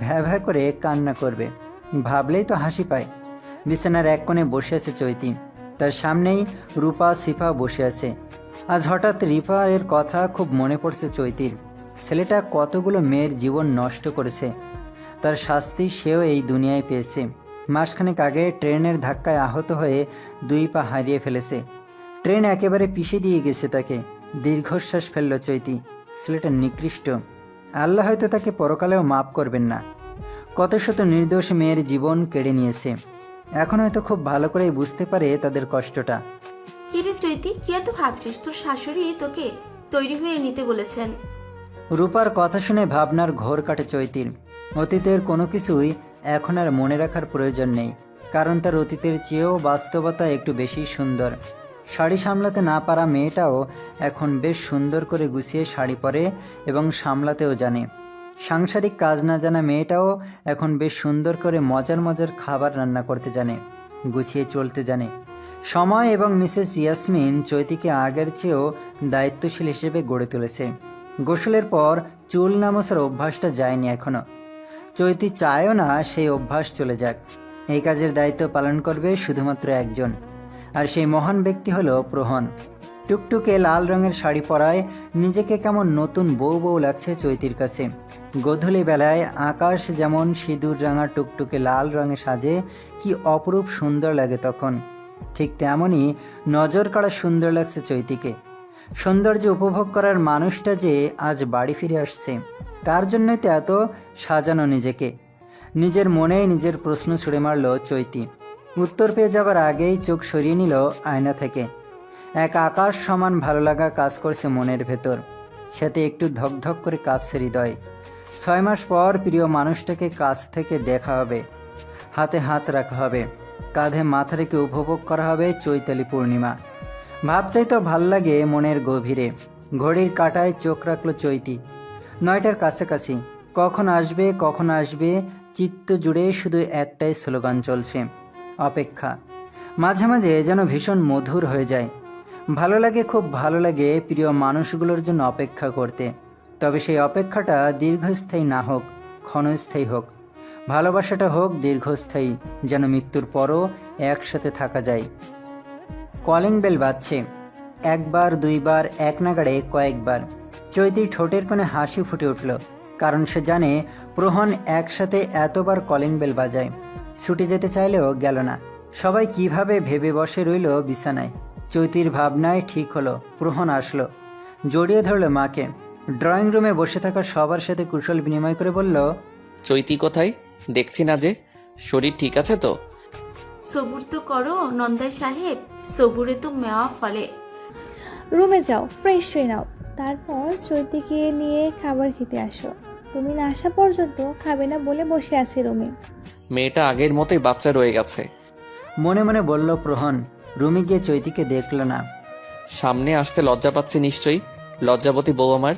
ভ্যা ভ্যা করে কান্না করবে। ভাবলেই তো হাসি পায়। বিছানার এক কোণে বসে আছে চৈতি। তার সামনেই রূপা সিফা বসে আছে। আজ হঠাৎ রিফা এর কথা খুব মনে পড়ছে চৈতির। ছেলেটা কতগুলো মেয়ের জীবন নষ্ট করেছে, তার শাস্তি সেও এই দুনিয়ায় পেয়েছে। মাসখানেক আগে ট্রেনের ধাক্কায় আহত হয়ে 2 পা হারিয়ে ফেলেছে। ট্রেন একেবারে পিষে দিয়ে গেছে তাকে। দীর্ঘশ্বাস ফেলল চৈতি। ছেলেটা নিকৃষ্ট। আল্লাহ হয়তো তাকে পরকালেও মাফ করবেন না। কত শত নির্দোষ মেয়ের জীবন কেড়ে নিয়েছে। এখন হয়তো খুব ভালো করেই বুঝতে পারে তাদের কষ্টটা। কিরে চৈতি, কি এত ভাবছিস? তোর শাশুড়ি তোকে তৈরি হয়ে নিতে বলেছেন। রূপার কথা শুনে ভাবনার ঘোর কাটে চৈতির। অতীতের কোনো কিছুই এখন আর মনে রাখার প্রয়োজন নেই, কারণ তার অতীতের চেয়েও বাস্তবতা একটু বেশি সুন্দর। শাড়ি সামলাতে না পারা মেয়েটাও এখন বেশ সুন্দর করে গুছিয়ে শাড়ি পরে এবং সামলাতেও জানে। সাংসারিক কাজ না জানা মেয়েটাও এখন বেশ সুন্দর করে মজার মজার খাবার রান্না করতে জানে, গুছিয়ে চলতে জানে। সময় এবং মিসেস ইয়াসমিন চৈতিকে আগের চেয়েও দায়িত্বশীল হিসেবে গড়ে তুলেছে। গোসলের পর চুল না মোছার অভ্যাসটা যায়নি এখনও। চৈতি চায়ও না সেই অভ্যাস চলে যাক। এই কাজের দায়িত্ব পালন করবে শুধুমাত্র একজন, আর সেই মহান ব্যক্তি হলো প্রহন। টুকটুকে লাল রঙের শাড়ি পরায় নিজেকে কেমন নতুন বউ বউ লাগছে চৈতির কাছে। গোধূলি বেলায় আকাশ যেমন সিঁদুর রাঙা টুকটুকে লাল রঙে সাজে, কি অপরূপ সুন্দর লাগে তখন। ঠিক তেমনই নজর কাড়া সুন্দর লাগছে চৈতিকে। সৌন্দর্য উপভোগ করার মানুষটা যে আজ বাড়ি ফিরে আসছে, তার জন্যই তো এত সাজানো নিজেকে। নিজের মনেই নিজের প্রশ্ন ছুড়ে মারল চৈতি। উত্তর পেয়ে যাবার আগেই চোখ সরিয়ে নিল আয়না থেকে। এক আকাশ সমান ভালো লাগা কাজ করছে মনের ভেতর, সাথে একটু ধকধক করে কাঁপছে হৃদয়। 6 মাস পর প্রিয় মানুষটাকে কাছ থেকে দেখা হবে, হাতে হাত রাখা হবে, কাঁধে মাথা রেখে উপভোগ করা হবে চৈতালি পূর্ণিমা। ভাবতেই তো ভাল লাগে মনের গভীরে। ঘড়ির কাঁটায় চোখ রাখলো চৈতি। 9টার কাছাকাছি। কখন আসবে চিত্ত জুড়ে শুধু একটাই স্লোগান চলছে, অপেক্ষা। মাঝে মাঝে যেন ভীষণ মধুর হয়ে যায়। ভালো লাগে, খুব ভালো লাগে প্রিয় মানুষগুলোর জন্য অপেক্ষা করতে। তবে সেই অপেক্ষাটা দীর্ঘস্থায়ী না হোক, ক্ষণস্থায়ী হোক। ভালোবাসাটা হোক দীর্ঘস্থায়ী, যেন মৃত্যুর পরও একসাথে থাকা যায়। কলিং বেল বাজছে। 1 বার 2 বার, এক নাগাড়ে কয়েকবার। চৈতির ঠোঁটের কোণে হাসি ফুটে উঠল, কারণ সে জানে প্রহন একসাথে এতবার কলিং বেল বাজায়। ছুটে যেতে চাইলেও গেল না। সবাই কিভাবে ভেবে বসে রইল বিছানায়। চৈতির ভাবনায় ঠিক হলো, প্রহন আসলো, জড়িয়ে ধরল মাকে। ড্রয়িং রুমে বসে থাকা সবার সাথে কুশল বিনিময় করে বলল, চৈতি কোথায়? দেখছি না যে। শরীর ঠিক আছে তো? সবুর তো করো নন্দাই সাহেব, সবুরে তো মেওয়া ফলে। রুমে যাও, ফ্রেশ হয়ে নাও, তারপর চৈতিকে নিয়ে খাবার খেতে আসো। তুমি না আসা পর্যন্ত খাবে না বলে বসে আছি রুমে। মেয়েটা আগের মতোই বাচ্চা রয়ে গেছে। মনে মনে বলল প্রহন। রুমে গিয়ে চৈতিকে দেখল না। সামনে আসতে লজ্জা পাচ্ছে নিশ্চয়ই। লজ্জাবতী বউ আমার,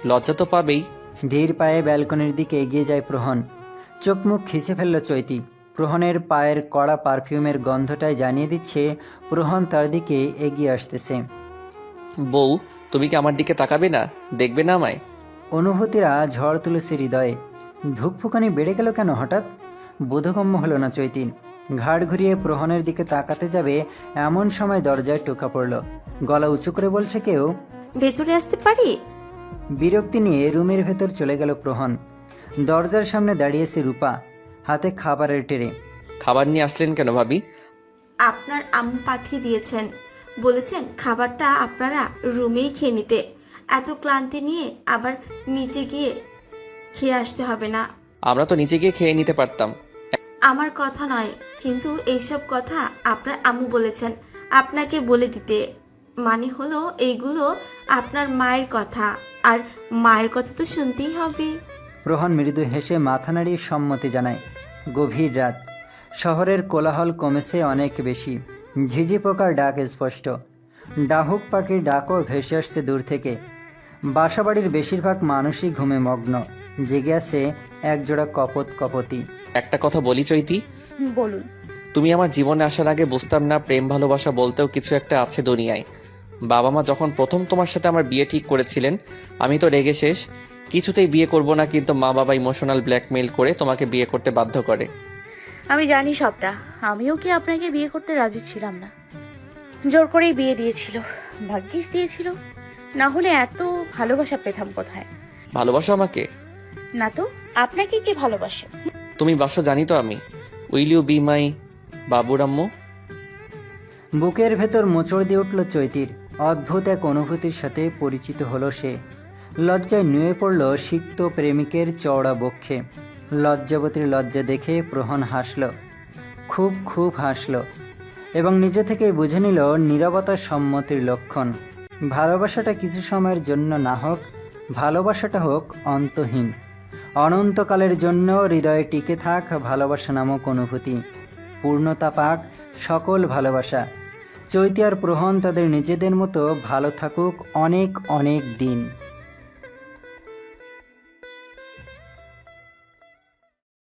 লজ্জা তো পাবেই। ধীর পায়ে ব্যালকনির দিকে এগিয়ে যায় প্রহন। চোখ মুখ খিচে ফেলল চৈতি। প্রহনের পায়ের কড়া পারফিউমের গন্ধটাই জানিয়ে দিচ্ছে প্রহন তার দিকে এগিয়ে আসতেছে। বউ, তুমি কি আমার দিকে তাকাবে না? দেখবে না আমায়? অনুভূতিরা ঝড় তুলেছে হৃদয়ে। ধুকফুকানি বেড়ে গেল কেন হঠাৎ? বোধগম্য হলো না চৈতির। ঘাড় ঘুরিয়ে প্রহনের দিকে তাকাতে যাবে এমন সময় দরজায় টোকা পড়ল। গলা উঁচু করে বলছে কেউ, ভেতরে আসতে পারি? বিরক্তি নিয়ে রুমের ভেতর চলে গেল প্রহন। দরজার সামনে দাঁড়িয়েছে রূপা, হাতে খাবারের ট্রে। খাবার নিয়ে আসলেন কেন ভাবি? আপনার আম্মু পাঠিয়ে দিয়েছেন, বলেছেন খাবারটা আপনারা রুমেই খেয়ে নিতে। এত ক্লান্তি নিয়ে আবার নিচে গিয়ে খেয়ে আসতে হবে না। আমরা তো নিচে গিয়ে খেয়ে নিতে পারতাম। আমার কথা নয়, কিন্তু এইসব কথা আপনার আম্মু বলেছেন আপনাকে বলে দিতে। মানে হলো এইগুলো আপনার মায়ের কথা, আর মায়ের কথা তো শুনতেই হবে। প্রহন মৃদু হেসে মাথা নাড়িয়ে সম্মতি জানায়। গভীর রাত। শহরের কোলাহল কমেছে অনেক বেশি। ঝিঝি পোকার ডাক স্পষ্ট। ডাহুক পাখির ডাকও ভেসে আসছে দূর থেকে। বাসাবাড়ির বেশিরভাগ মানুষই ঘুমে মগ্ন। জেগে আছে একজোড়া কপতি। একটা কথা বলি চৈতি, বলুন। তুমি আমার জীবনে আসার আগে বুঝতাম না প্রেম ভালোবাসা বলতেও কিছু একটা আছে দুনিয়ায়। বাবা মা যখন প্রথম তোমার সাথে আমার বিয়ে ঠিক করেছিলেন, আমি তো রেগে শেষ, কিছুতেই বিয়ে করব না। কিন্তু মা বাবা ইমোশনাল ব্ল্যাকমেইল করে তোমাকে বিয়ে করতে বাধ্য করে। আমি জানি সবটা। আমিও কি আপনাকে বিয়ে করতে রাজি ছিলাম না। জোর করেই বিয়ে দিয়েছিল, ভাগ্যিস দিয়েছিল, না হলে এত ভালোবাসা পেতাম কোথায়। ভালোবাসো আমাকে? না তো, আপনাকে কে ভালোবাসে? তুমি বাসো জানি তো আমি। উইল ইউ বি মাই বাবুর আম্মু? বুকের ভেতর মোচড় দিয়ে উঠল চৈতির। অদ্ভুত এক অনুভূতির সাথে পরিচিত হলো সে। লজ্জায় নুয়ে পড়ল সিক্ত প্রেমিকের চওড়া বক্ষে। লজ্জাবতীর লজ্জা দেখে প্রহন হাসল, খুব হাসল, এবং নিজে থেকেই বুঝে নিল নীরবতা সম্মতির লক্ষণ। ভালোবাসাটা কিছু সময়ের জন্য না হোক, ভালোবাসাটা হোক অন্তহীন, অনন্তকালের জন্য হৃদয়ে টিকে থাক ভালোবাসা নামক অনুভূতি। পূর্ণতা পাক সকল ভালোবাসা। চৈতি আর প্রহন তাদের নিজেদের মতো ভালো থাকুক অনেক অনেক দিন।